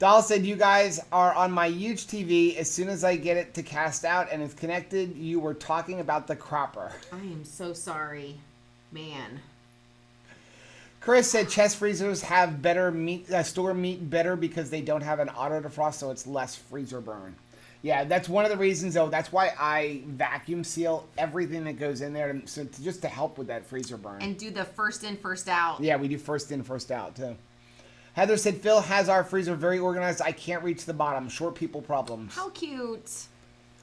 Doll said, you guys are on my huge TV. As soon as I get it to cast out and it's connected, you were talking about the cropper. I am so sorry, man. Chris said chest freezers have better meat, store meat better because they don't have an auto defrost, so it's less freezer burn. Yeah, that's one of the reasons, though. That's why I vacuum seal everything that goes in there, just to help with that freezer burn. And do the first in, first out. Yeah, we do first in, first out, too. Heather said, Phil has our freezer very organized. I can't reach the bottom. Short people problems. How cute.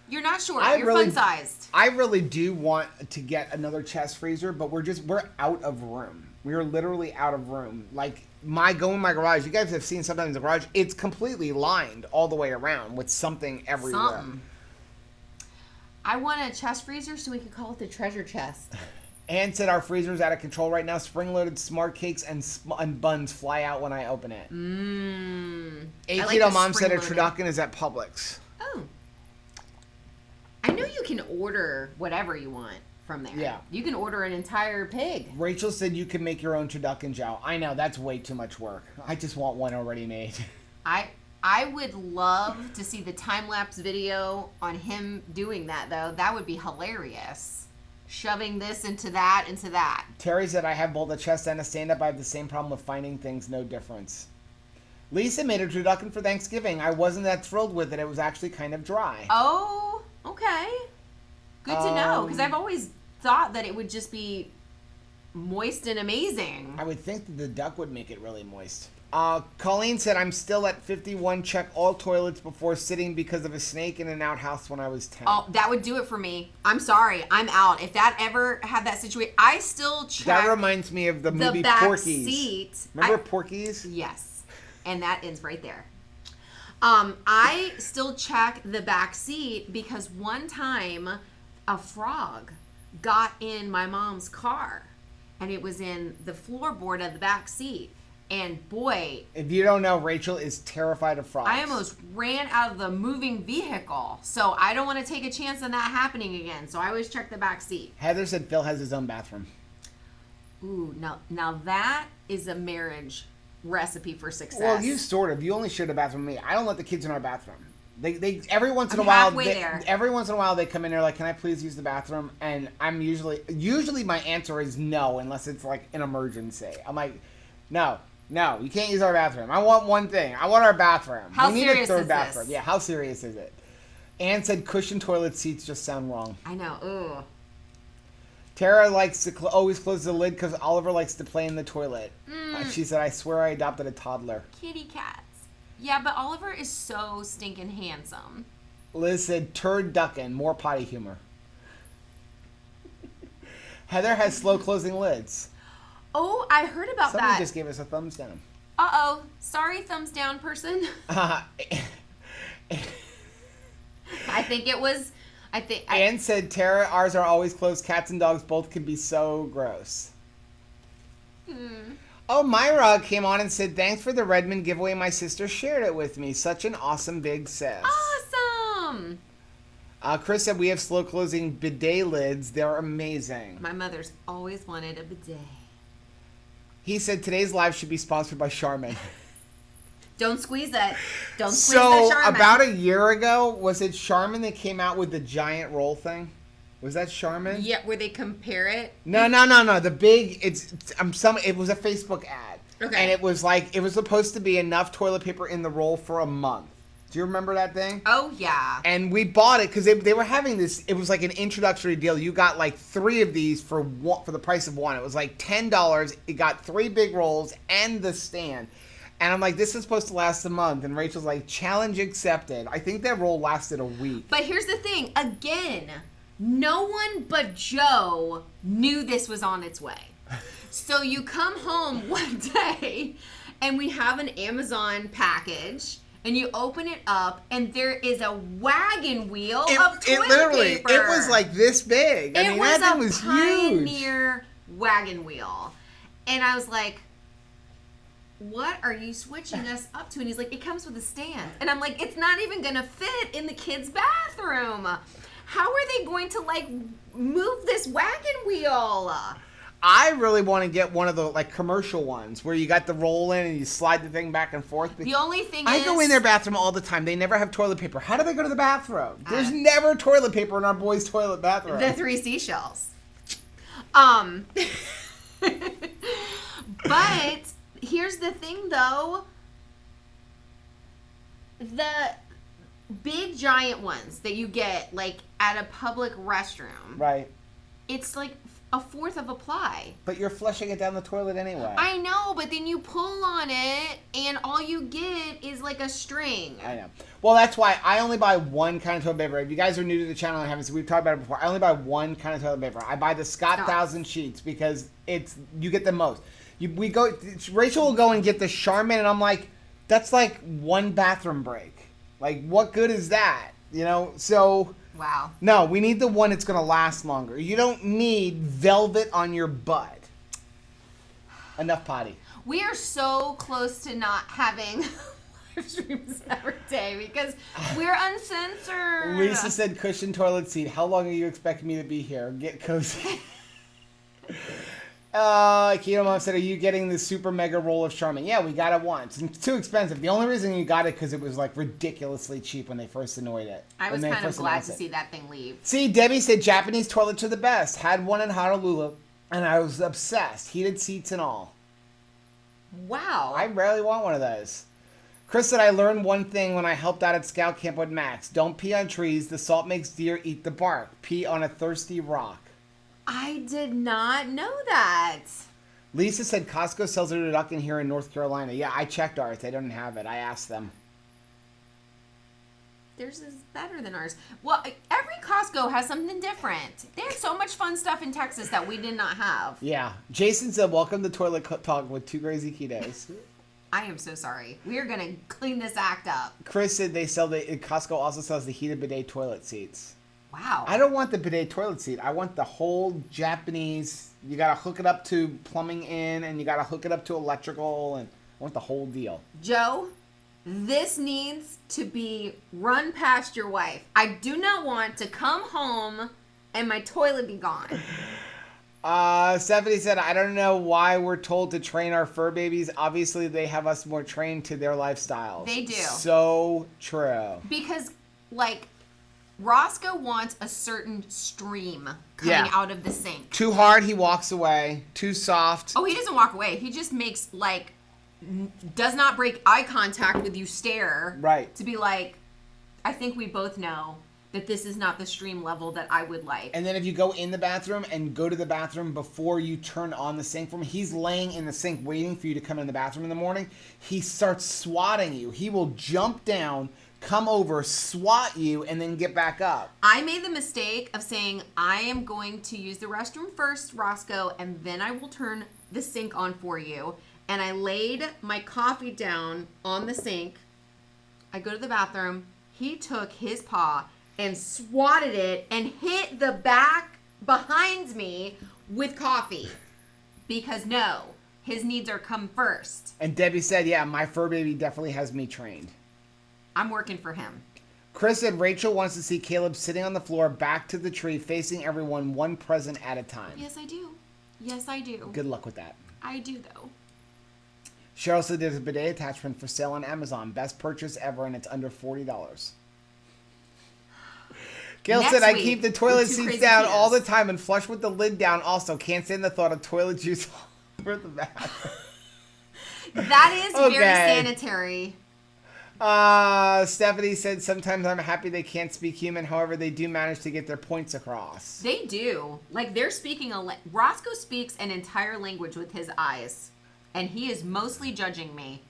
You're not short. You're really, fun-sized. I really do want to get another chest freezer, but we're out of room. We are literally out of room. Like, go in my garage. You guys have seen sometimes the garage. It's completely lined all the way around with something everywhere. I want a chest freezer so we could call it the treasure chest. Ann said our freezer's out of control right now. Spring-loaded smart cakes and buns fly out when I open it. Keto Mom said a turducken is at Publix. Oh. I know you can order whatever you want from there. Yeah. You can order an entire pig. Rachel said you can make your own turducken jowl. I know, that's way too much work. I just want one already made. I would love to see the time-lapse video on him doing that, though. That would be hilarious. Shoving this into that, into that. Terry said, I have both a chest and a stand-up. I have the same problem with finding things, no difference. Lisa made a turducken for Thanksgiving. I wasn't that thrilled with it. It was actually kind of dry. Oh, okay. Good to know, because I've always thought that it would just be moist and amazing. I would think that the duck would make it really moist. Colleen said, I'm still at 51. Check all toilets before sitting because of a snake in an outhouse when I was 10. Oh, that would do it for me. I'm sorry. I'm out. If that ever had that situation, I still check. That reminds me of the movie back Porky's. Seat. Remember Porky's? Yes. And that ends right there. I still check the back seat because one time a frog got in my mom's car and it was in the floorboard of the back seat. And boy, if you don't know, Rachel is terrified of frogs. I almost ran out of the moving vehicle. So I don't want to take a chance on that happening again. So I always check the back seat. Heather said Phil has his own bathroom. Ooh, now that is a marriage recipe for success. Well, you only share the bathroom with me. I don't let the kids in our bathroom. They every once in a while they come in there like, can I please use the bathroom? And I'm usually my answer is no, unless it's like an emergency. I'm like, no, you can't use our bathroom. I want one thing. I want our bathroom. How we need serious a third is bathroom. this? Yeah, how serious is it? Ann said cushioned toilet seats just sound wrong. I know. Ooh. Tara likes to always close the lid because Oliver likes to play in the toilet. She said, I swear I adopted a toddler. Kitty cats. Yeah, but Oliver is so stinking handsome. Liz said, turducken, more potty humor. Heather has slow closing lids. Oh, I heard about Somebody that. just gave us a thumbs down. Uh-oh. Sorry, thumbs down person. I think it was... Ann said, Tara, ours are always closed. Cats and dogs both can be so gross. Oh, Myra came on and said, thanks for the Redmond giveaway. My sister shared it with me. Such an awesome big sis. Awesome. Chris said, we have slow closing bidet lids. They're amazing. My mother's always wanted a bidet. He said, today's live should be sponsored by Charmin. Don't squeeze that. Don't squeeze that Charmin. So, about a year ago, was it Charmin that came out with the giant roll thing? Was that Charmin? Yeah, where they compare it? No. The big, it was a Facebook ad. Okay. And it was supposed to be enough toilet paper in the roll for a month. Do you remember that thing? Oh, yeah. And we bought it because they were having this, it was like an introductory deal. You got like 3 of these for the price of 1. It was like $10. It got 3 big rolls and the stand. And I'm like, this is supposed to last a month. And Rachel's like, challenge accepted. I think that roll lasted a week. But here's the thing. Again, no one but Joe knew this was on its way. So you come home one day and we have an Amazon package and you open it up and there is a wagon wheel of toilet paper. It was like this big. I mean, that thing was huge. It was a Pioneer wagon wheel. And I was like, what are you switching us up to? And he's like, it comes with a stand. And I'm like, it's not even going to fit in the kids' bathroom. How are they going to, like, move this wagon wheel? I really want to get one of the like commercial ones where you got the roll in and you slide the thing back and forth. The only thing I go in their bathroom all the time. They never have toilet paper. How do they go to the bathroom? There's never toilet paper in our boys' toilet bathroom. The 3 seashells. But here's the thing, though. The big giant ones that you get like at a public restroom. Right. It's like a fourth of a ply. But you're flushing it down the toilet anyway. I know, but then you pull on it and all you get is like a string. I know. Well, that's why I only buy one kind of toilet paper. If you guys are new to the channel and haven't seen, we've talked about it before. I only buy one kind of toilet paper. I buy the Scott 1000 sheets because you get the most. Rachel will go and get the Charmin and I'm like, that's like one bathroom break. Like, what good is that? You know, so... Wow. No, we need the one that's going to last longer. You don't need velvet on your butt. Enough potty. We are so close to not having live streams every day because we're uncensored. Lisa said cushion toilet seat. How long are you expecting me to be here? Get cozy. Keto Mom said, are you getting the super mega roll of Charmin? Yeah, we got it once. It's too expensive. The only reason you got it because it was like ridiculously cheap when they first annoyed it. I was kind of glad to see that thing leave. See, Debbie said Japanese toilets are the best. Had one in Honolulu and I was obsessed. Heated seats and all. Wow. I rarely want one of those. Chris said, I learned one thing when I helped out at Scout Camp with Max. Don't pee on trees. The salt makes deer eat the bark. Pee on a thirsty rock. I did not know that. Lisa said Costco sells a duck in here in North Carolina. Yeah, I checked ours. They don't have it. I asked them. Theirs is better than ours. Well, every Costco has something different. They have so much fun stuff in Texas that we did not have. Yeah. Jason said, welcome to Toilet Talk with 2 Crazy Ketos. I am so sorry. We are going to clean this act up. Chris said Costco also sells the heated bidet toilet seats. Wow. I don't want the bidet toilet seat. I want the whole Japanese. You got to hook it up to plumbing in, and you got to hook it up to electrical, and I want the whole deal. Joe, this needs to be run past your wife. I do not want to come home and my toilet be gone. Stephanie said, I don't know why we're told to train our fur babies. Obviously, they have us more trained to their lifestyles. They do. So true. Because, like... Roscoe wants a certain stream coming out of the sink. Too hard, he walks away. Too soft. Oh, he doesn't walk away. He just makes, like, does not break eye contact with you, stare. Right. To be like, I think we both know that this is not the stream level that I would like. And then if you go in the bathroom and go to the bathroom before you turn on the sink for him, he's laying in the sink waiting for you to come in the bathroom in the morning. He starts swatting you. He will jump down, come over, swat you, and then get back up. I made the mistake of saying, I am going to use the restroom first, Roscoe, and then I will turn the sink on for you. And I laid my coffee down on the sink. I go to the bathroom. He took his paw and swatted it and hit the back behind me with coffee. Because no, his needs are come first. And Debbie said, yeah, my fur baby definitely has me trained. I'm working for him. Chris said Rachel wants to see Caleb sitting on the floor back to the tree facing everyone one present at a time. Yes, I do. Yes, I do. Good luck with that. I do, though. Cheryl said there's a bidet attachment for sale on Amazon. Best purchase ever, and it's under $40. Gail said, I keep the toilet seats down all the time and flush with the lid down. Also, can't stand the thought of toilet juice all over the bath. That is very sanitary. Stephanie said, sometimes I'm happy they can't speak human. However, they do manage to get their points across. They do. Like, they're speaking Roscoe speaks an entire language with his eyes. And he is mostly judging me.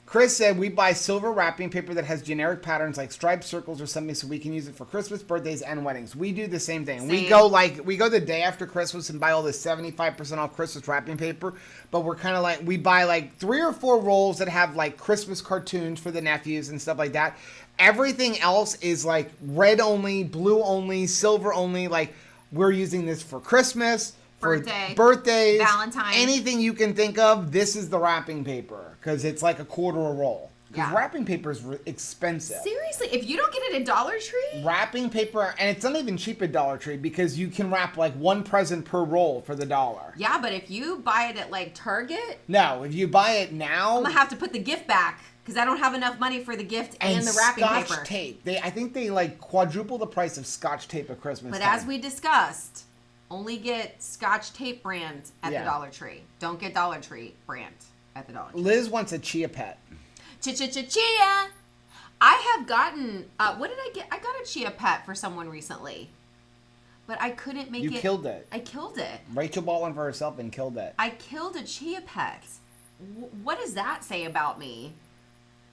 Chris said, we buy silver wrapping paper that has generic patterns like striped circles or something so we can use it for Christmas, birthdays, and weddings. We do the same thing. We go the day after Christmas and buy all this 75% off Christmas wrapping paper. But we're kind of like, we buy like 3 or 4 rolls that have like Christmas cartoons for the nephews and stuff like that. Everything else is like red only, blue only, silver only. Like, we're using this for Christmas. For birthdays, Valentine's, anything you can think of, this is the wrapping paper because it's like a quarter a roll. Because wrapping paper is expensive. Seriously, if you don't get it at Dollar Tree? Wrapping paper, and it's not even cheap at Dollar Tree because you can wrap like one present per roll for the $1. Yeah, but if you buy it at like Target... No, if you buy it now... I'm going to have to put the gift back because I don't have enough money for the gift and the wrapping paper. Scotch tape. I think they like quadruple the price of Scotch tape at Christmas But time. as we discussed, only get Scotch tape brand at the Dollar Tree. Don't get Dollar Tree brand at the Dollar Tree. Liz wants a chia pet. Chia. I have gotten, what did I get? I got a chia pet for someone recently, but I couldn't make it. You killed it. I killed it. Rachel bought one for herself and killed it. I killed a chia pet. What does that say about me?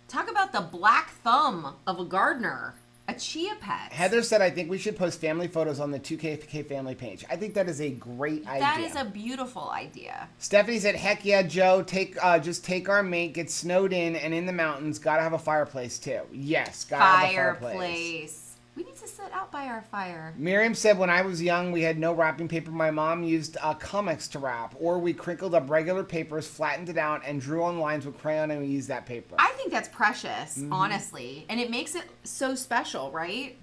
Talk about the black thumb of a gardener. A chia pet. Heather said, I think we should post family photos on the 2KK family page. I think that is a great idea. That is a beautiful idea. Stephanie said, heck yeah, Joe, just take our mate, get snowed in and in the mountains. Gotta have a fireplace too. Yes, gotta have a fireplace. We need to sit out by our fire. Miriam said, when I was young, we had no wrapping paper. My mom used comics to wrap, or we crinkled up regular papers, flattened it out, and drew on lines with crayon, and we used that paper. I think that's precious, honestly. And it makes it so special, right?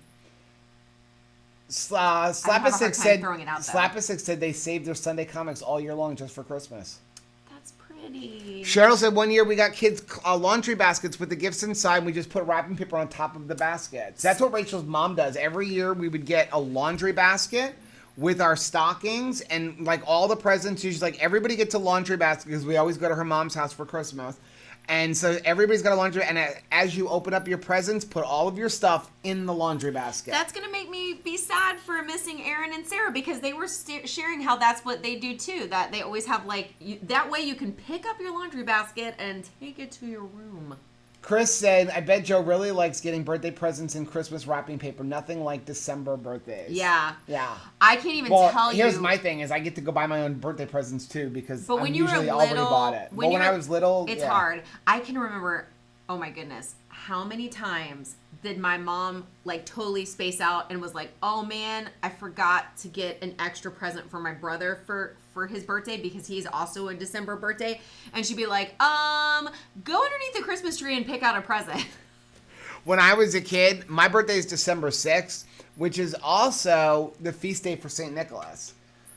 Slap-a-Six said they saved their Sunday comics all year long just for Christmas. That's pretty. Cheryl said one year we got kids laundry baskets with the gifts inside. And we just put wrapping paper on top of the baskets. That's what Rachel's mom does. Every year we would get a laundry basket with our stockings and like all the presents. She's like, everybody gets a laundry basket because we always go to her mom's house for Christmas. And so everybody's got a laundry, and as you open up your presents, put all of your stuff in the laundry basket. That's going to make me be sad for missing Aaron and Sarah because they were sharing how that's what they do too. That they always have that way you can pick up your laundry basket and take it to your room. Chris said, I bet Joe really likes getting birthday presents in Christmas wrapping paper. Nothing like December birthdays. Yeah. Yeah. I can't even tell you. Here's my thing is I get to go buy my own birthday presents too because but when I'm you usually were already little, bought it. But when I was little, it's hard. I can remember, oh my goodness, how many times did my mom like totally space out and was like, oh man, I forgot to get an extra present for my brother for his birthday because he's also a December birthday. And she'd be like, go underneath the Christmas tree and pick out a present. When I was a kid, my birthday is December 6th, which is also the feast day for St. Nicholas.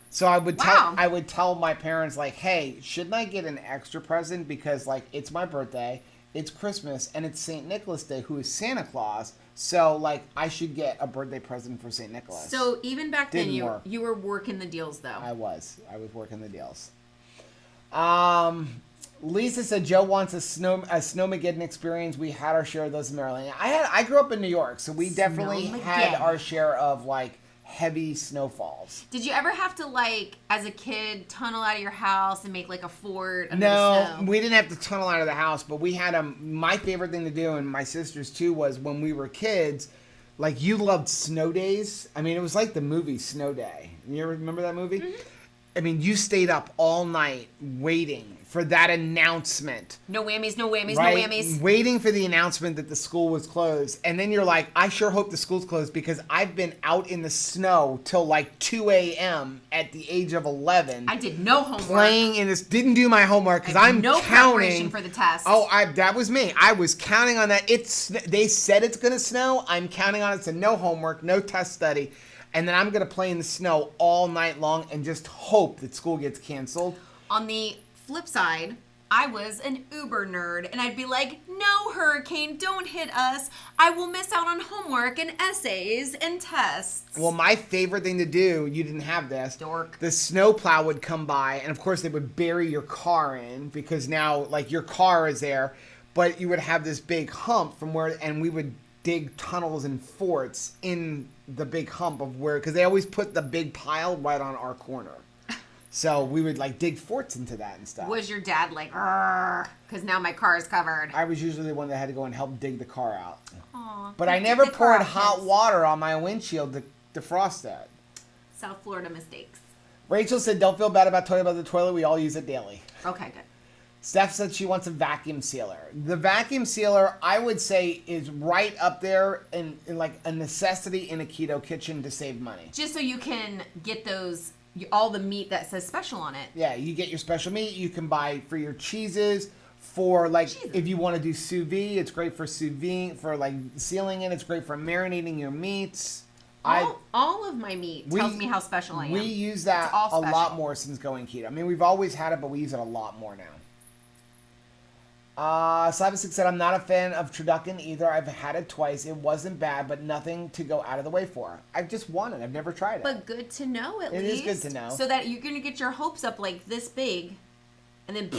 So I would tell my parents like, hey, shouldn't I get an extra present because like it's my birthday, it's Christmas, and it's St. Nicholas Day, who is Santa Claus. So, like, I should get a birthday present for St. Nicholas. So, even back then, you were working the deals, though. I was working the deals. Lisa said Joe wants a Snowmageddon experience. We had our share of those in Maryland. I grew up in New York, so we definitely had our share of, like, heavy snowfalls. Did you ever have to, like, as a kid, tunnel out of your house and make like a fort under the snow? We didn't have to tunnel out of the house, but we had my favorite thing to do, and my sister's too, was when we were kids, like, you loved snow days. I mean, it was like the movie Snow Day. You ever remember that movie? Mm-hmm. I mean, you stayed up all night waiting for that announcement. No whammies, no whammies, right? no whammies. Waiting for the announcement that the school was closed. And then you're like, I sure hope the school's closed because I've been out in the snow till like 2 a.m. at the age of 11. I did no homework. Playing in this, didn't do my homework because I'm no counting. Preparation for the test. Oh, that was me. I was counting on that. They said it's going to snow. I'm counting on it. So no homework, no test study. And then I'm going to play in the snow all night long and just hope that school gets canceled. On the flip side, I was an Uber nerd, and I'd be like, no, hurricane, don't hit us. I will miss out on homework and essays and tests. Well, my favorite thing to do, you didn't have this. Dork. The snowplow would come by, and of course they would bury your car in because now, like, your car is there, but you would have this big hump and we would dig tunnels and forts in the big hump of because they always put the big pile right on our corner. So we would like dig forts into that and stuff. Was your dad like, because now my car is covered? I was usually the one that had to go and help dig the car out. Aww, but I never poured hot water on my windshield to defrost that. South Florida mistakes. Rachel said, don't feel bad about talking about the toilet. We all use it daily. Okay, good. Steph said she wants a vacuum sealer. The vacuum sealer, I would say, is right up there in like a necessity in a keto kitchen to save money. Just so you can get all the meat that says special on it. Yeah, you get your special meat. You can buy for your cheeses, for like Jesus. if you want to do sous vide. It's great for sous vide, for like sealing it. It's great for marinating your meats. All of my meat tells me how special I am. We use that a lot more since going keto. I mean, we've always had it, but we use it a lot more now. Slavic said, I'm not a fan of turducken either. I've had it twice. It wasn't bad, but nothing to go out of the way for. I've just wanted it. I've never tried it. But good to know at least. It is good to know. So that you're going to get your hopes up like this big, and then...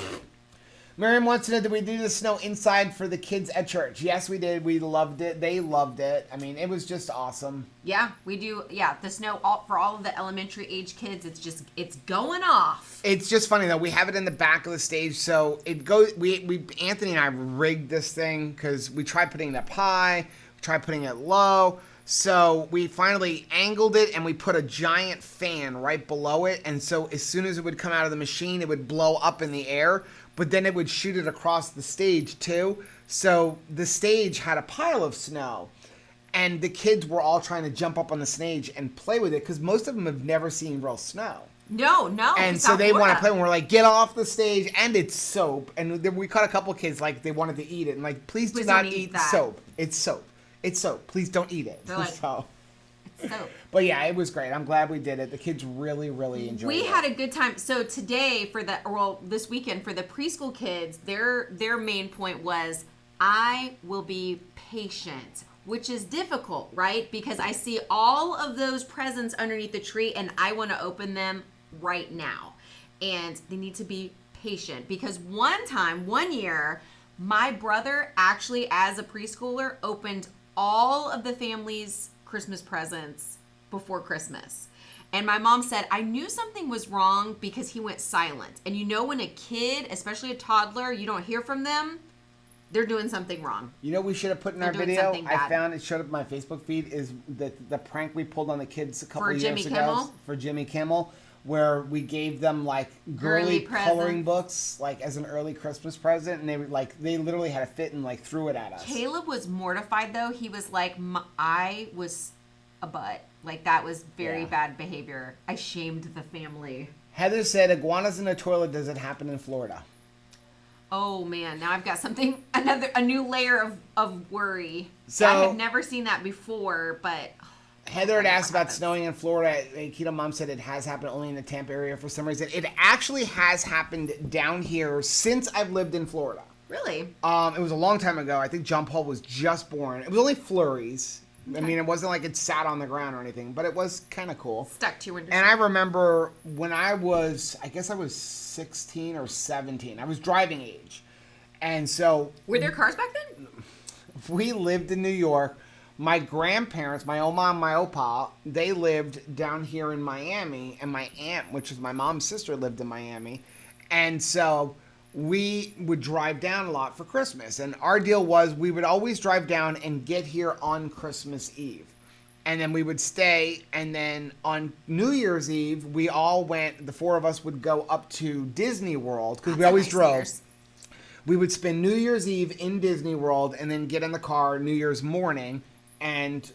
Miriam wants to know, did we do the snow inside for the kids at church? Yes, we did. We loved it. They loved it. I mean, it was just awesome. Yeah, we do. Yeah, the snow for all of the elementary age kids, it's going off. It's just funny though. We have it in the back of the stage, so it goes. We Anthony and I rigged this thing because we tried putting it up high, we tried putting it low. So we finally angled it and we put a giant fan right below it. And so as soon as it would come out of the machine, it would blow up in the air, but then it would shoot it across the stage too. So the stage had a pile of snow and the kids were all trying to jump up on the stage and play with it because most of them have never seen real snow. No. And so they want to play when we're like, get off the stage, and it's soap. And then we caught a couple kids like they wanted to eat it and like, please do not eat the soap. It's soap. It's soap. Please don't eat it. They're like, it's soap. But yeah, it was great. I'm glad we did it. The kids really, really enjoyed it. We had a good time. So today this weekend for the preschool kids, their main point was, I will be patient, which is difficult, right? Because I see all of those presents underneath the tree and I want to open them right now. And they need to be patient because one year, my brother actually, as a preschooler, opened all of the family's Christmas presents before Christmas. And my mom said, I knew something was wrong because he went silent. And you know when a kid, especially a toddler, you don't hear from them, they're doing something wrong. You know what we should have put in our video? I found it showed up in my Facebook feed is the prank we pulled on the kids a couple of years ago for Jimmy Kimmel, where we gave them like girly coloring books like as an early Christmas present, and they literally had a fit and like threw it at us. Caleb was mortified though. He was like, I was a butt. Like that was very bad behavior. I shamed the family. Heather said, iguanas in the toilet, does it happen in Florida? Oh man, now I've got a new layer of worry. So, I have never seen that before, but Heather had asked about snowing in Florida. Keto Mom said it has happened only in the Tampa area for some reason. It actually has happened down here since I've lived in Florida. Really? It was a long time ago. I think John Paul was just born. It was only flurries. Okay. I mean, it wasn't like it sat on the ground or anything, but it was kind of cool. Stuck to your window. And I remember when I was 16 or 17. I was driving age. And so... Were there cars back then? We lived in New York. My grandparents, my oma and my opa, they lived down here in Miami, and my aunt, which is my mom's sister, lived in Miami. And so we would drive down a lot for Christmas. And our deal was we would always drive down and get here on Christmas Eve. And then we would stay, and then on New Year's Eve, we all went, the four of us would go up to Disney World, because we always drove. We would spend New Year's Eve in Disney World and then get in the car New Year's morning and,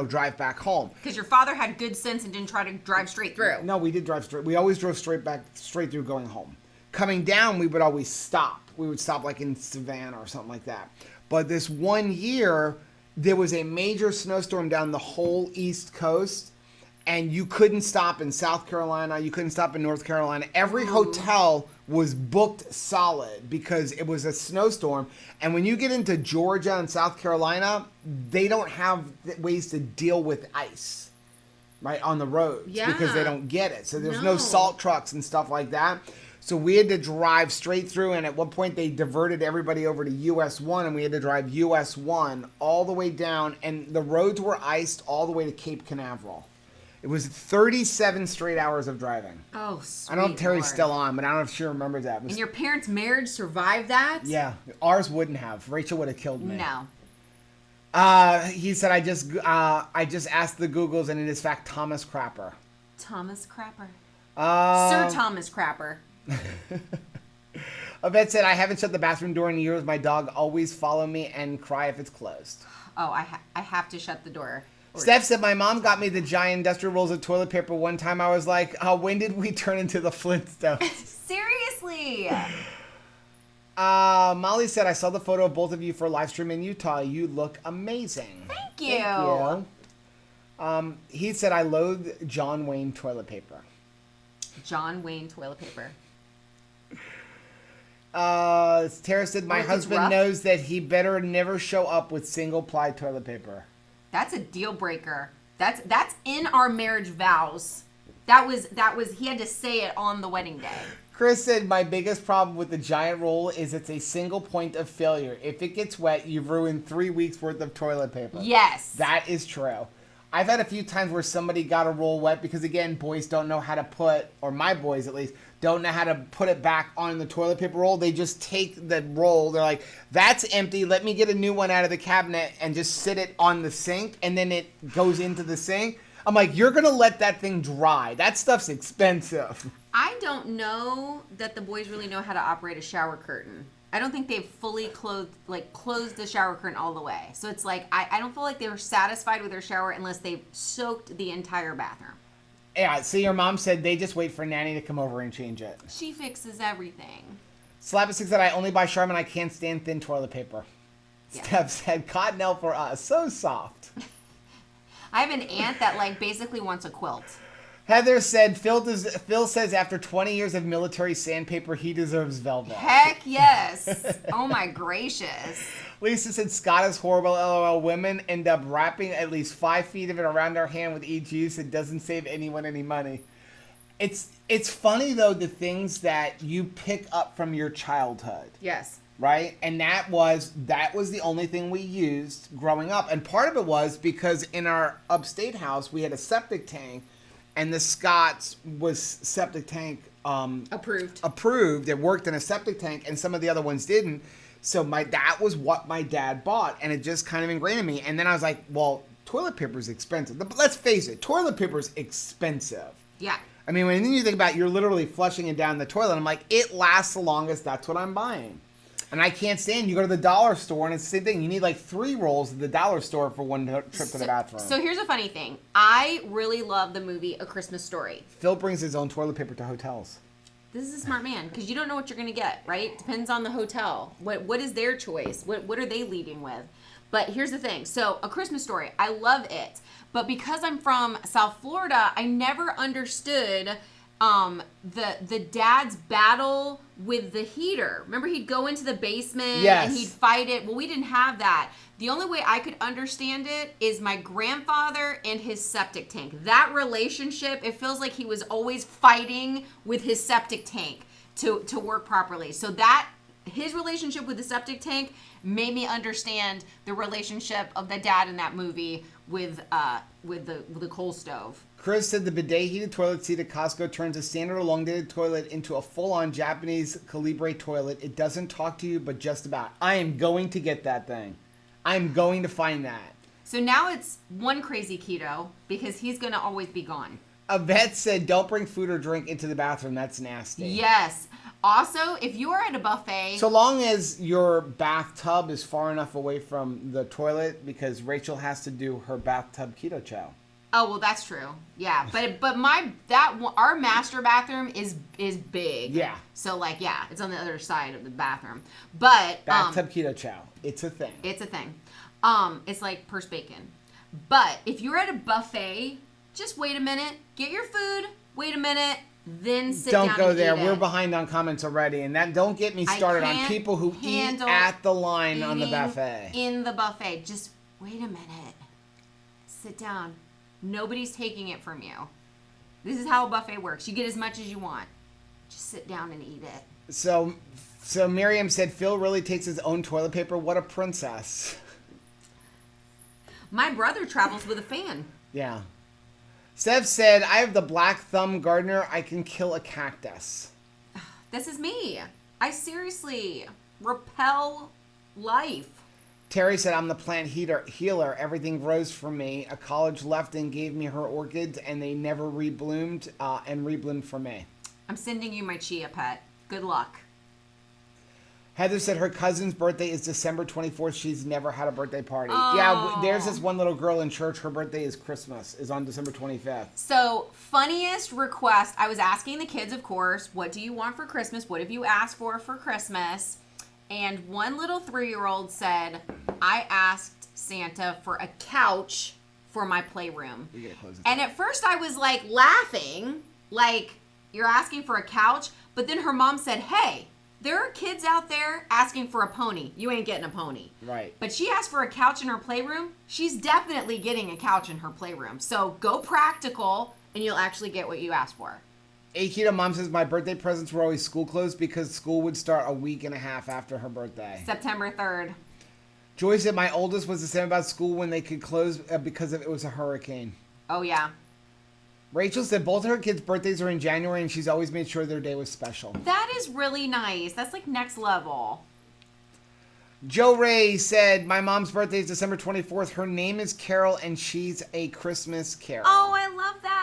drive back home. Because your father had good sense and didn't try to drive straight through. No, we did drive straight. We always drove straight through going home. Coming down, we would always stop. We would stop like in Savannah or something like that. But this one year, there was a major snowstorm down the whole East Coast, and you couldn't stop in South Carolina. You couldn't stop in North Carolina. Every hotel was booked solid because it was a snowstorm. And when you get into Georgia and South Carolina, they don't have ways to deal with ice, right, on the roads because they don't get it. So there's no salt trucks and stuff like that. So we had to drive straight through, and at one point they diverted everybody over to US 1, and we had to drive US 1 all the way down, and the roads were iced all the way to Cape Canaveral. It was 37 straight hours of driving. Oh, sweet I don't know if Terry's Lord. Still on, but I don't know if she remembers that. And your parents' marriage survived that? Yeah. Ours wouldn't have. Rachel would have killed me. No. He said, I just asked the Googles, and it is fact Thomas Crapper. Thomas Crapper. Sir Thomas Crapper. Yvette said, I haven't shut the bathroom door in years. My dog always follow me and cry if it's closed. Oh, I have to shut the door. Steph said, my mom got me the giant industrial rolls of toilet paper one time. I was like, when did we turn into the Flintstones? Seriously. Molly said, I saw the photo of both of you for a live stream in Utah. You look amazing. Thank you. He said, I loathe John Wayne toilet paper. John Wayne toilet paper. Tara said, my it's husband rough. knows that he better never show up with single-ply toilet paper. That's a deal breaker. That's in our marriage vows. That was he had to say it on the wedding day. Chris said, my biggest problem with the giant roll is it's a single point of failure. If it gets wet, you've ruined 3 weeks worth of toilet paper. Yes. That is true. I've had a few times where somebody got a roll wet because, again, boys don't know how to put, or my boys at least, don't know how to put it back on the toilet paper roll. They just take the roll. They're like, that's empty. Let me get a new one out of the cabinet and just sit it on the sink, and then it goes into the sink. I'm like, you're going to let that thing dry. That stuff's expensive. I don't know that the boys really know how to operate a shower curtain. I don't think they've fully closed the shower curtain all the way. So it's like, I don't feel like they were satisfied with their shower unless they've soaked the entire bathroom. Yeah, see, your mom said they just wait for Nanny to come over and change it. She fixes everything. Slapper6 said, I only buy Charmin. I can't stand thin toilet paper. Yeah. Steph said, Cottonelle for us. So soft. I have an aunt that basically wants a quilt. Heather said, Phil says after 20 years of military sandpaper, he deserves velvet. Heck yes. Oh my gracious. Lisa said, Scott is horrible. LOL. Women end up wrapping at least 5 feet of it around their hand with each use. It doesn't save anyone any money. It's funny, though, the things that you pick up from your childhood. Yes. Right? And that was the only thing we used growing up. And part of it was because in our upstate house, we had a septic tank. And the Scott's was septic tank approved. It worked in a septic tank, and some of the other ones didn't. So that was what my dad bought, and it just kind of ingrained in me. And then I was like, well, toilet paper's expensive. But let's face it, toilet paper's expensive. Yeah. I mean, when you think about it, you're literally flushing it down the toilet. I'm like, it lasts the longest. That's what I'm buying. And I can't stand, you go to the dollar store and it's the same thing. You need like 3 rolls at the dollar store for one trip to the bathroom. So here's a funny thing. I really love the movie A Christmas Story. Phil brings his own toilet paper to hotels. This is a smart man because you don't know what you're going to get, right? Depends on the hotel. What is their choice? What are they leading with? But here's the thing. So A Christmas Story, I love it. But because I'm from South Florida, I never understood the dad's battle with the heater. Remember, he'd go into the basement and he'd fight it. Well, we didn't have that. The only way I could understand it is my grandfather and his septic tank. That relationship, it feels like he was always fighting with his septic tank to work properly. So that his relationship with the septic tank made me understand the relationship of the dad in that movie with the coal stove. Chris said the bidet heated toilet seat at Costco turns a standard elongated toilet into a full-on Japanese Calibre toilet. It doesn't talk to you, but just about. I am going to get that thing. I'm going to find that. So now it's one crazy keto because he's going to always be gone. A vet said don't bring food or drink into the bathroom. That's nasty. Yes. Also, if you are at a buffet... So long as your bathtub is far enough away from the toilet, because Rachel has to do her bathtub keto chow. Oh, well, that's true. Yeah, but our master bathroom is big. Yeah. So it's on the other side of the bathroom. But bathtub keto chow, it's a thing. It's a thing. It's like purse bacon. But if you're at a buffet, just wait a minute, get your food, wait a minute, then sit down. Don't go and there. eat We're it. behind on comments already, and that don't get me started on people who eat at the line on the buffet. In the buffet, just wait a minute, sit down. Nobody's taking it from you. This is how a buffet works. You get as much as you want. Just sit down and eat it. So Miriam said Phil really takes his own toilet paper. What a princess. My brother travels with a fan. Yeah. Steph said, I have the black thumb gardener. I can kill a cactus. This is me. I seriously repel life. Terry said, I'm the plant healer. Everything grows for me. A college left and gave me her orchids, and they never rebloomed and rebloomed for me. I'm sending you my chia pet. Good luck. Heather said her cousin's birthday is December 24th. She's never had a birthday party. Oh. Yeah, there's this one little girl in church. Her birthday is on December 25th. So, funniest request. I was asking the kids, of course, what do you want for Christmas? What have you asked for Christmas? And one little 3-year-old said, I asked Santa for a couch for my playroom. We gotta close this And at first I was like laughing, like, you're asking for a couch? But then her mom said, hey, there are kids out there asking for a pony. You ain't getting a pony. Right. But she asked for a couch in her playroom. She's definitely getting a couch in her playroom. So go practical and you'll actually get what you asked for. Akita mom says my birthday presents were always school clothes because school would start a week and a half after her birthday. September 3rd. Joy said my oldest was the same about school when they could close because it was a hurricane. Oh, yeah. Rachel said both of her kids' birthdays are in January and she's always made sure their day was special. That is really nice. That's like next level. Joe Ray said my mom's birthday is December 24th. Her name is Carol and she's a Christmas Carol. Oh, I love that.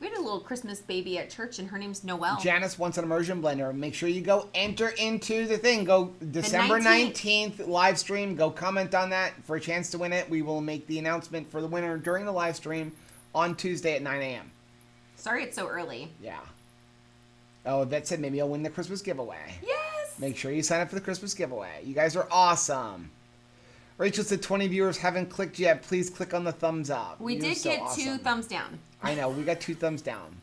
We had a little Christmas baby at church, and her name's Noelle. Janice wants an immersion blender. Make sure you go enter into the thing. Go December 19th live stream. Go comment on that for a chance to win it. We will make the announcement for the winner during the live stream on Tuesday at 9 a.m. Sorry it's so early. Yeah. Oh, Yvette said maybe I'll win the Christmas giveaway. Yes! Make sure you sign up for the Christmas giveaway. You guys are awesome. Rachel said 20 viewers haven't clicked yet. Please click on the thumbs up. We did get 2 thumbs down. I know. We got 2 thumbs down.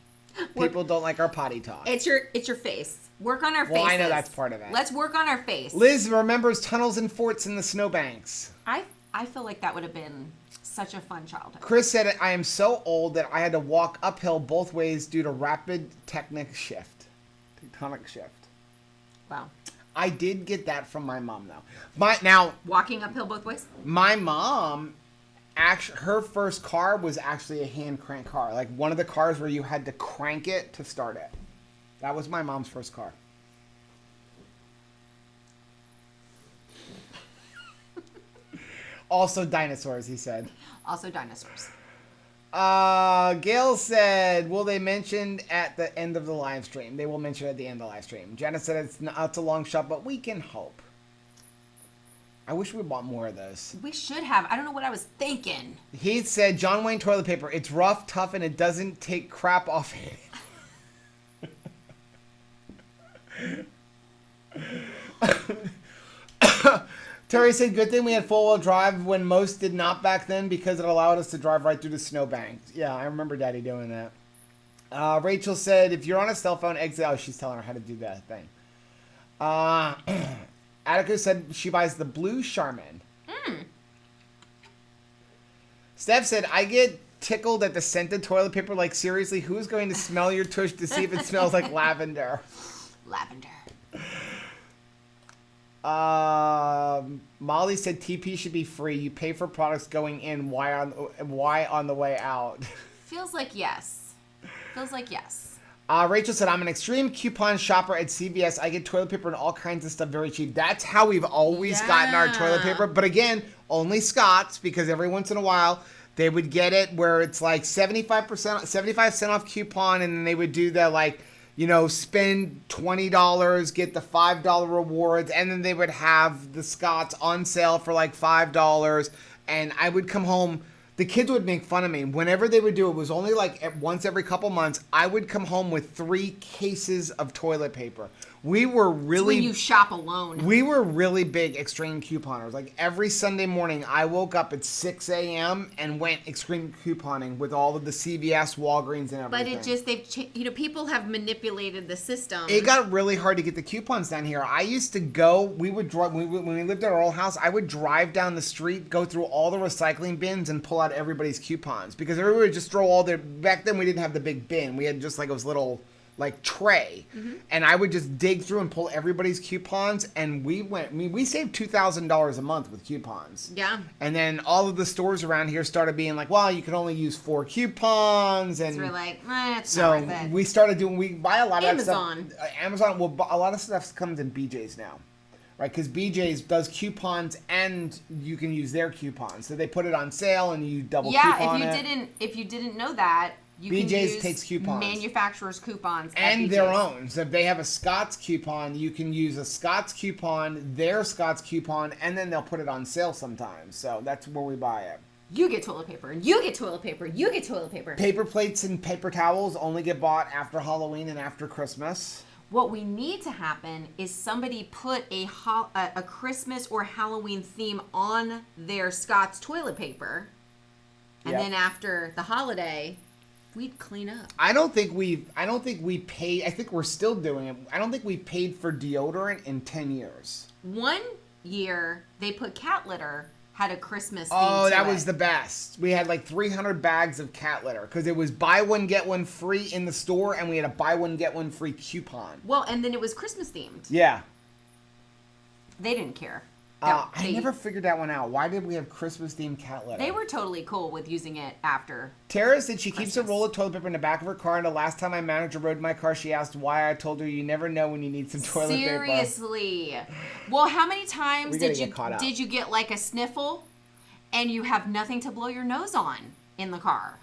People don't like our potty talk. It's your face. Work on our faces. Well, I know that's part of it. Let's work on our face. Liz remembers tunnels and forts in the snowbanks. I feel like that would have been such a fun childhood. Chris said, I am so old that I had to walk uphill both ways due to rapid tectonic shift. Wow. I did get that from my mom, though. Now, walking uphill both ways? My mom, her first car was actually a hand crank car. Like one of the cars where you had to crank it to start it. That was my mom's first car. Also dinosaurs, he said. Also dinosaurs. Gail said, will they mention at the end of the live stream? They will mention at the end of the live stream. Jenna said it's a long shot, but we can hope. I wish we bought more of those. We should have. I don't know what I was thinking. He said, John Wayne toilet paper. It's rough, tough, and it doesn't take crap off it. Terry said, good thing we had four-wheel drive when most did not back then because it allowed us to drive right through the snowbanks. Yeah, I remember Daddy doing that. Rachel said, if you're on a cell phone, exit. Oh, she's telling her how to do that thing. Attica said she buys the blue Charmin. Steph said, I get tickled at the scented toilet paper. Like, seriously, who's going to smell your tush to see if it smells like lavender? Lavender. Molly said TP should be free. You pay for products going in. Why on the way out? Feels like yes. Feels like yes. Rachel said, I'm an extreme coupon shopper at CVS. I get toilet paper and all kinds of stuff very cheap. That's how we've always gotten our toilet paper. But again, only Scott's, because every once in a while they would get it where it's like 75% off coupon, and then they would do the like, you know, spend $20, get the $5 rewards, and then they would have the Scott's on sale for like $5. And I would come home. The kids would make fun of me. Whenever they would do it, was only like once every couple months, I would come home with 3 cases of toilet paper. We were really... It's when you shop alone. We were really big extreme couponers. Like every Sunday morning, I woke up at 6 a.m. and went extreme couponing with all of the CVS, Walgreens, and everything. But it just, people have manipulated the system. It got really hard to get the coupons down here. I used to go, we would drive, when we lived at our old house, I would drive down the street, go through all the recycling bins and pull out everybody's coupons. Because everybody would just throw all their, back then we didn't have the big bin. We had just like those little... like tray, and I would just dig through and pull everybody's coupons, and we saved $2,000 a month with coupons. Yeah. And then all of the stores around here started being like, well, you can only use 4 coupons, and so we're like, it's so not worth it. we started doing. We buy a lot of Amazon. that stuff. Amazon. Well, a lot of stuff comes in BJ's now, right? Because BJ's does coupons, and you can use their coupons, so they put it on sale, and you double coupon it. If you didn't know that. You BJ's can use takes coupons. Manufacturers' coupons. And their own. So if they have a Scott's coupon, you can use a Scott's coupon, their Scott's coupon, and then they'll put it on sale sometimes. So that's where we buy it. You get toilet paper, and you get toilet paper, you get toilet paper. Paper plates and paper towels only get bought after Halloween and after Christmas. What we need to happen is somebody put a Christmas or Halloween theme on their Scott's toilet paper, and then after the holiday, we'd clean up. I don't think we paid. I think we're still doing it. I don't think we paid for deodorant in 10 years. One year they put cat litter. Had a Christmas theme Oh, that to was the best. We had like 300 bags of cat litter because it was buy one, get one free in the store, and we had a buy one, get one free coupon. Well, and then it was Christmas themed. Yeah. They didn't care. I never figured that one out. Why did we have Christmas themed cat litter? They were totally cool with using it after. Tara said she keeps a roll of toilet paper in the back of her car, and the last time my manager rode my car, she asked why. I told her you never know when you need some toilet paper. Seriously. Well, how many times did you get like a sniffle and you have nothing to blow your nose on in the car?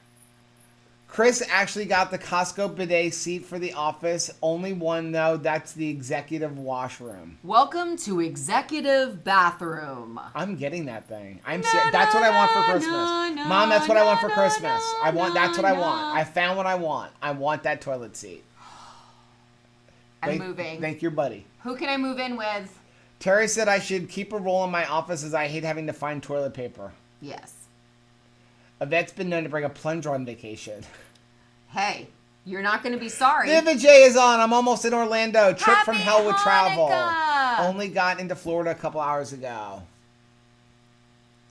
Chris actually got the Costco bidet seat for the office. Only one, though. That's the executive washroom. Welcome to executive bathroom. I'm getting that thing. That's what I want for Christmas. Mom, that's what I want for Christmas. That's what I want. I found what I want. I want that toilet seat. I'm moving. Thank your buddy. Who can I move in with? Terry said I should keep a roll in my office as I hate having to find toilet paper. Yes. Yvette's been known to bring a plunger on vacation. Hey, you're not going to be sorry. Vivid J is on. I'm almost in Orlando. Trip Happy from hell with travel. Hanukkah. Only got into Florida a couple hours ago.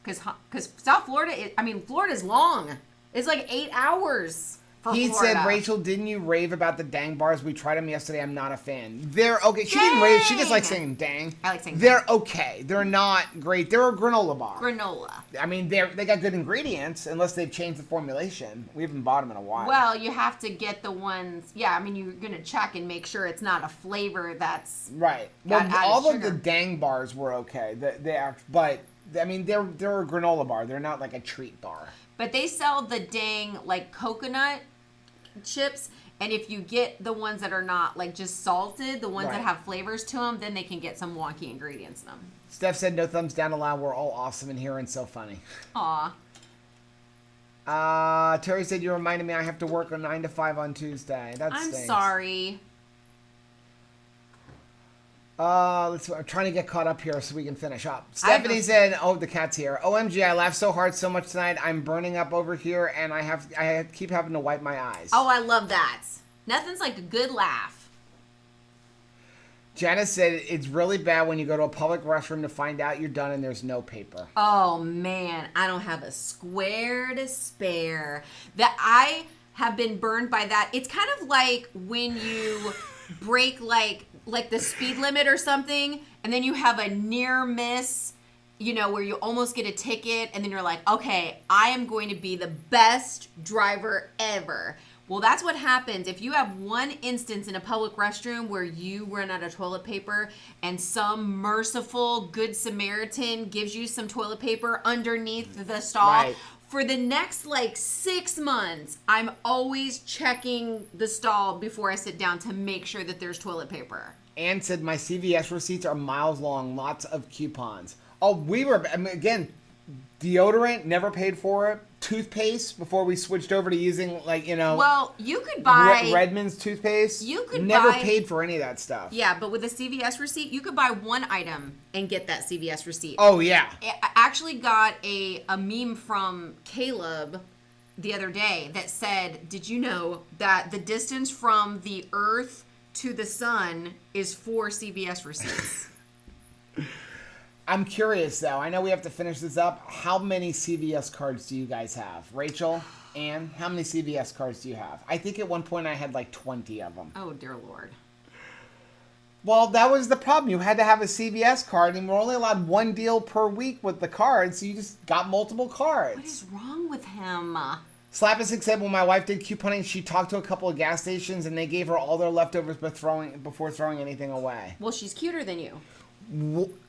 Because South Florida, Florida's long. It's like 8 hours. He said, Rachel, didn't you rave about the dang bars? We tried them yesterday. I'm not a fan. They're okay. She didn't rave. She just likes saying dang. I like saying They're dang. Okay. They're not great. They're a granola bar. Granola. I mean, they got good ingredients, unless they've changed the formulation. We haven't bought them in a while. Well, you have to get the ones, you're going to check and make sure it's not a flavor that's right. Well, all of sugar. the dang bars were okay. But, I mean, they're a granola bar. They're not like a treat bar. But they sell the dang, like, coconut chips, and if you get the ones that are not like just salted, the ones that have flavors to them, then they can get some wonky ingredients in them. Steph said no thumbs down allowed. We're all awesome in here and so funny. Aw. Terry said you reminded me I have to work on 9 to 5 on Tuesday. That I'm stinks. sorry. I'm trying to get caught up here so we can finish up. Stephanie said, "Oh, the cat's here. OMG, I laughed so hard so much tonight. I'm burning up over here, and I keep having to wipe my eyes." Oh, I love that. Nothing's like a good laugh. Janice said it's really bad when you go to a public restroom to find out you're done and there's no paper. Oh man, I don't have a square to spare. That I have been burned by that. It's kind of like when you break like the speed limit or something, and then you have a near miss, where you almost get a ticket, and then you're like, okay, I am going to be the best driver ever. Well, that's what happens if you have one instance in a public restroom where you run out of toilet paper and some merciful good Samaritan gives you some toilet paper underneath the stall. Right. For the next 6 months, I'm always checking the stall before I sit down to make sure that there's toilet paper. Ann said my CVS receipts are miles long, lots of coupons. Oh, again, deodorant, never paid for it. Toothpaste, before we switched over to using Well, you could buy Redmond's toothpaste. You could never paid for any of that stuff. Yeah, but with a CVS receipt, you could buy one item and get that CVS receipt. Oh yeah. I actually got a meme from Caleb the other day that said, "Did you know that the distance from the Earth to the sun is 4 CVS receipts?" I'm curious, though. I know we have to finish this up. How many CVS cards do you guys have? Rachel, Ann, how many CVS cards do you have? I think at one point I had 20 of them. Oh, dear Lord. Well, that was the problem. You had to have a CVS card, and we're only allowed one deal per week with the card, so you just got multiple cards. What is wrong with him? Slapasic said when my wife did couponing, she talked to a couple of gas stations, and they gave her all their leftovers before throwing anything away. Well, she's cuter than you.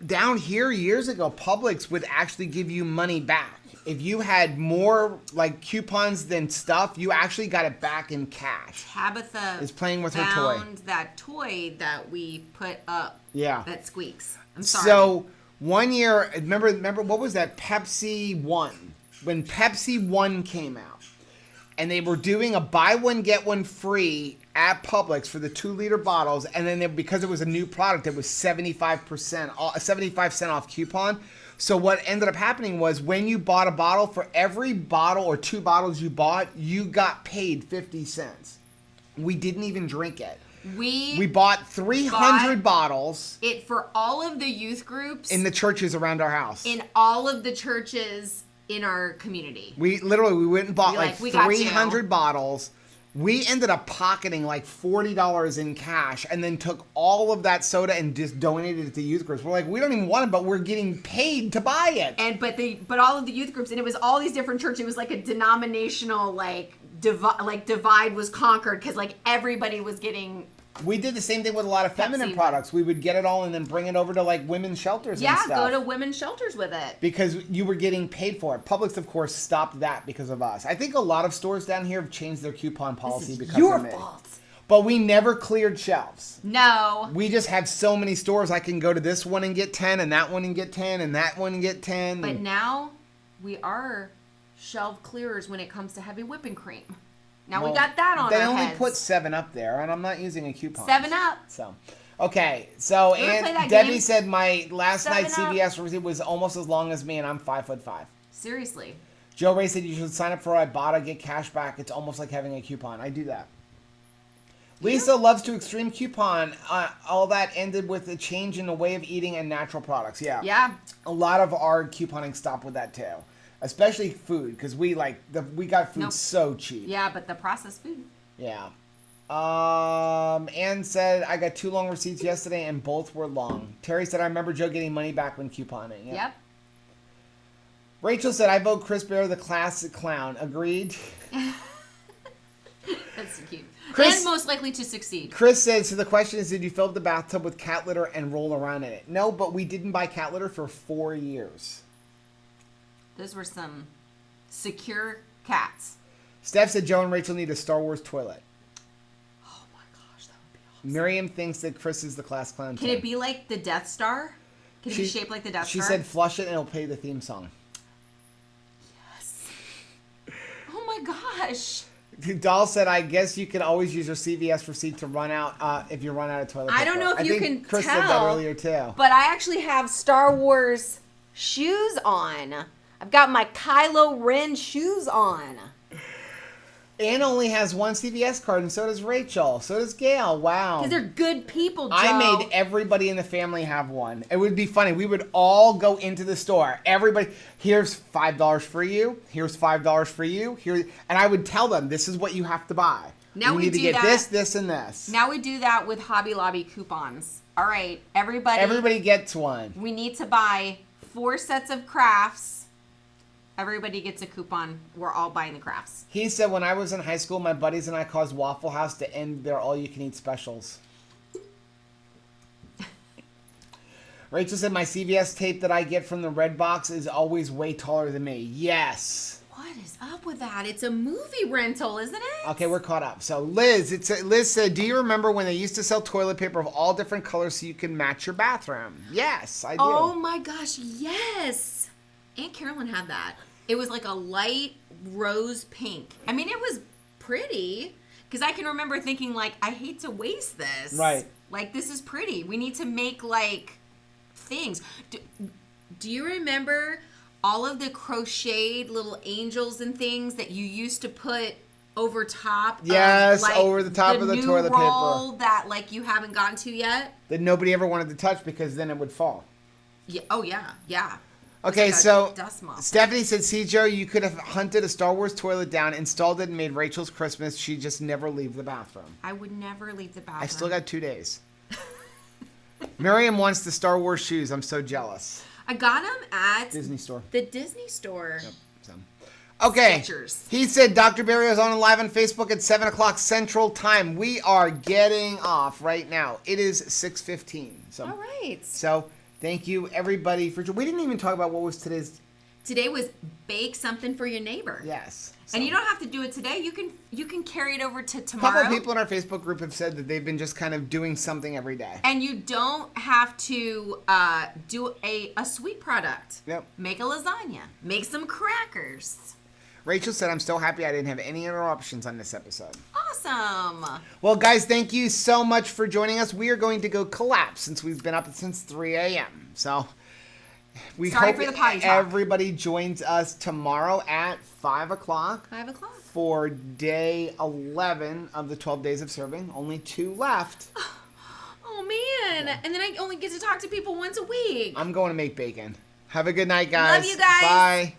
Down here years ago, Publix would actually give you money back. If you had more coupons than stuff, you actually got it back in cash. Tabitha is playing with her toy. Found that toy that we put up. Yeah. That squeaks. I'm sorry. So one year, remember what was that Pepsi One? when Pepsi One came out, and they were doing a buy one get one free at Publix for the 2-liter bottles, and then because it was a new product, it was 75 cent off coupon. So what ended up happening was when you bought a bottle, for every bottle or 2 bottles you bought, you got paid 50 cents. We didn't even drink it. We bought 300 bottles. It for all of the youth groups in the churches around our house. In all of the churches in our community. We went and bought like 300 bottles. We ended up pocketing like $40 in cash and then took all of that soda and just donated it to youth groups. We're like, we don't even want it, but we're getting paid to buy it. And but all of the youth groups, and it was all these different churches. It was like a denominational divide was conquered because like everybody was getting. We did the same thing with a lot of feminine products. We would get it all and then bring it over to like women's shelters and stuff. Yeah, go to women's shelters with it. Because you were getting paid for it. Publix, of course, stopped that because of us. I think a lot of stores down here have changed their coupon policy because of me. Your fault. But we never cleared shelves. No. We just have so many stores. I can go to this one and get 10 and that one and get 10 and that one and get 10. But now we are shelf clearers when it comes to heavy whipping cream. Now we got that on our heads. They only put 7-Up there, and I'm not using a coupon. 7-Up. So, okay. So, and Debbie said my last night's CVS receipt was almost as long as me, and I'm 5'5". Seriously. Joe Ray said you should sign up for Ibotta, get cash back. It's almost like having a coupon. I do that. Lisa loves to extreme coupon. All that ended with a change in the way of eating and natural products. Yeah. Yeah. A lot of our couponing stopped with that, too. Especially food, because we got food so cheap. Yeah, but the processed food. Yeah. Ann said, I got 2 long receipts yesterday, and both were long. Terry said, I remember Joe getting money back when couponing. Yep. Rachel said, I vote Chris Bear the classic clown. Agreed? That's cute. Chris, and most likely to succeed. Chris said, so the question is, did you fill up the bathtub with cat litter and roll around in it? No, but we didn't buy cat litter for 4 years. Those were some secure cats. Steph said Joe and Rachel need a Star Wars toilet. Oh my gosh, that would be awesome. Miriam thinks that Chris is the class clown. Can it be like the Death Star? Can it be shaped like the Death Star? She said flush it and it'll play the theme song. Yes. Oh my gosh. Doll said, I guess you can always use your CVS receipt to run out if you run out of toilet paper. I don't know if you can Chris tell. said that earlier too. But I actually have Star Wars shoes on. I've got my Kylo Ren shoes on. Ann only has 1 CVS card, and so does Rachel. So does Gail. Wow. Because they're good people, Joe. I made everybody in the family have one. It would be funny. We would all go into the store. Everybody, here's $5 for you. Here's $5 for you. Here, and I would tell them, this is what you have to buy. Now you we need to do get that. this, and this. Now we do that with Hobby Lobby coupons. All right, everybody. Everybody gets one. We need to buy 4 sets of crafts. Everybody gets a coupon. We're all buying the crafts. He said, when I was in high school, my buddies and I caused Waffle House to end their all-you-can-eat specials. Rachel said, my CVS tape that I get from the red box is always way taller than me. Yes. What is up with that? It's a movie rental, isn't it? Okay, we're caught up. So Liz said, do you remember when they used to sell toilet paper of all different colors so you can match your bathroom? Yes, I do. Oh my gosh, yes. Aunt Carolyn had that. It was like a light rose pink. I mean, it was pretty. Because I can remember thinking, like, I hate to waste this. Right. Like, this is pretty. We need to make, like, things. Do you remember all of the crocheted little angels and things that you used to put over top? Yes, of, like, over the top of the toilet roll paper. That, like, you haven't gotten to yet? That nobody ever wanted to touch because then it would fall. Yeah. Oh, yeah. Yeah. Okay, like so dust mop. Stephanie said, see, Joe, you could have hunted a Star Wars toilet down, installed it, and made Rachel's Christmas. She'd just never leave the bathroom. I would never leave the bathroom. I still got 2 days. Miriam wants the Star Wars shoes. I'm so jealous. I got them at Disney store. The Disney store. Yep. So. Okay. Skechers. He said Dr. Barry is on live on Facebook at 7 o'clock Central Time. We are getting off right now. It is 6:15. So. All right. So thank you everybody for. We didn't even talk about what was today's. Today was bake something for your neighbor. Yes. And you don't have to do it today. You can carry it over to A tomorrow. couple of people in our Facebook group have said that they've been just kind of doing something every day. And you don't have to do a sweet product. Yep. Make a lasagna. Make some crackers. Rachel said, I'm still happy I didn't have any interruptions on this episode. Awesome. Well, guys, thank you so much for joining us. We are going to go collapse since we've been up since 3 a.m. So we Sorry hope for the potty talk. everybody joins us tomorrow at 5 o'clock. 5 o'clock. For day 11 of the 12 days of serving. Only 2 left. Oh, man. And then I only get to talk to people once a week. I'm going to make bacon. Have a good night, guys. Love you guys. Bye.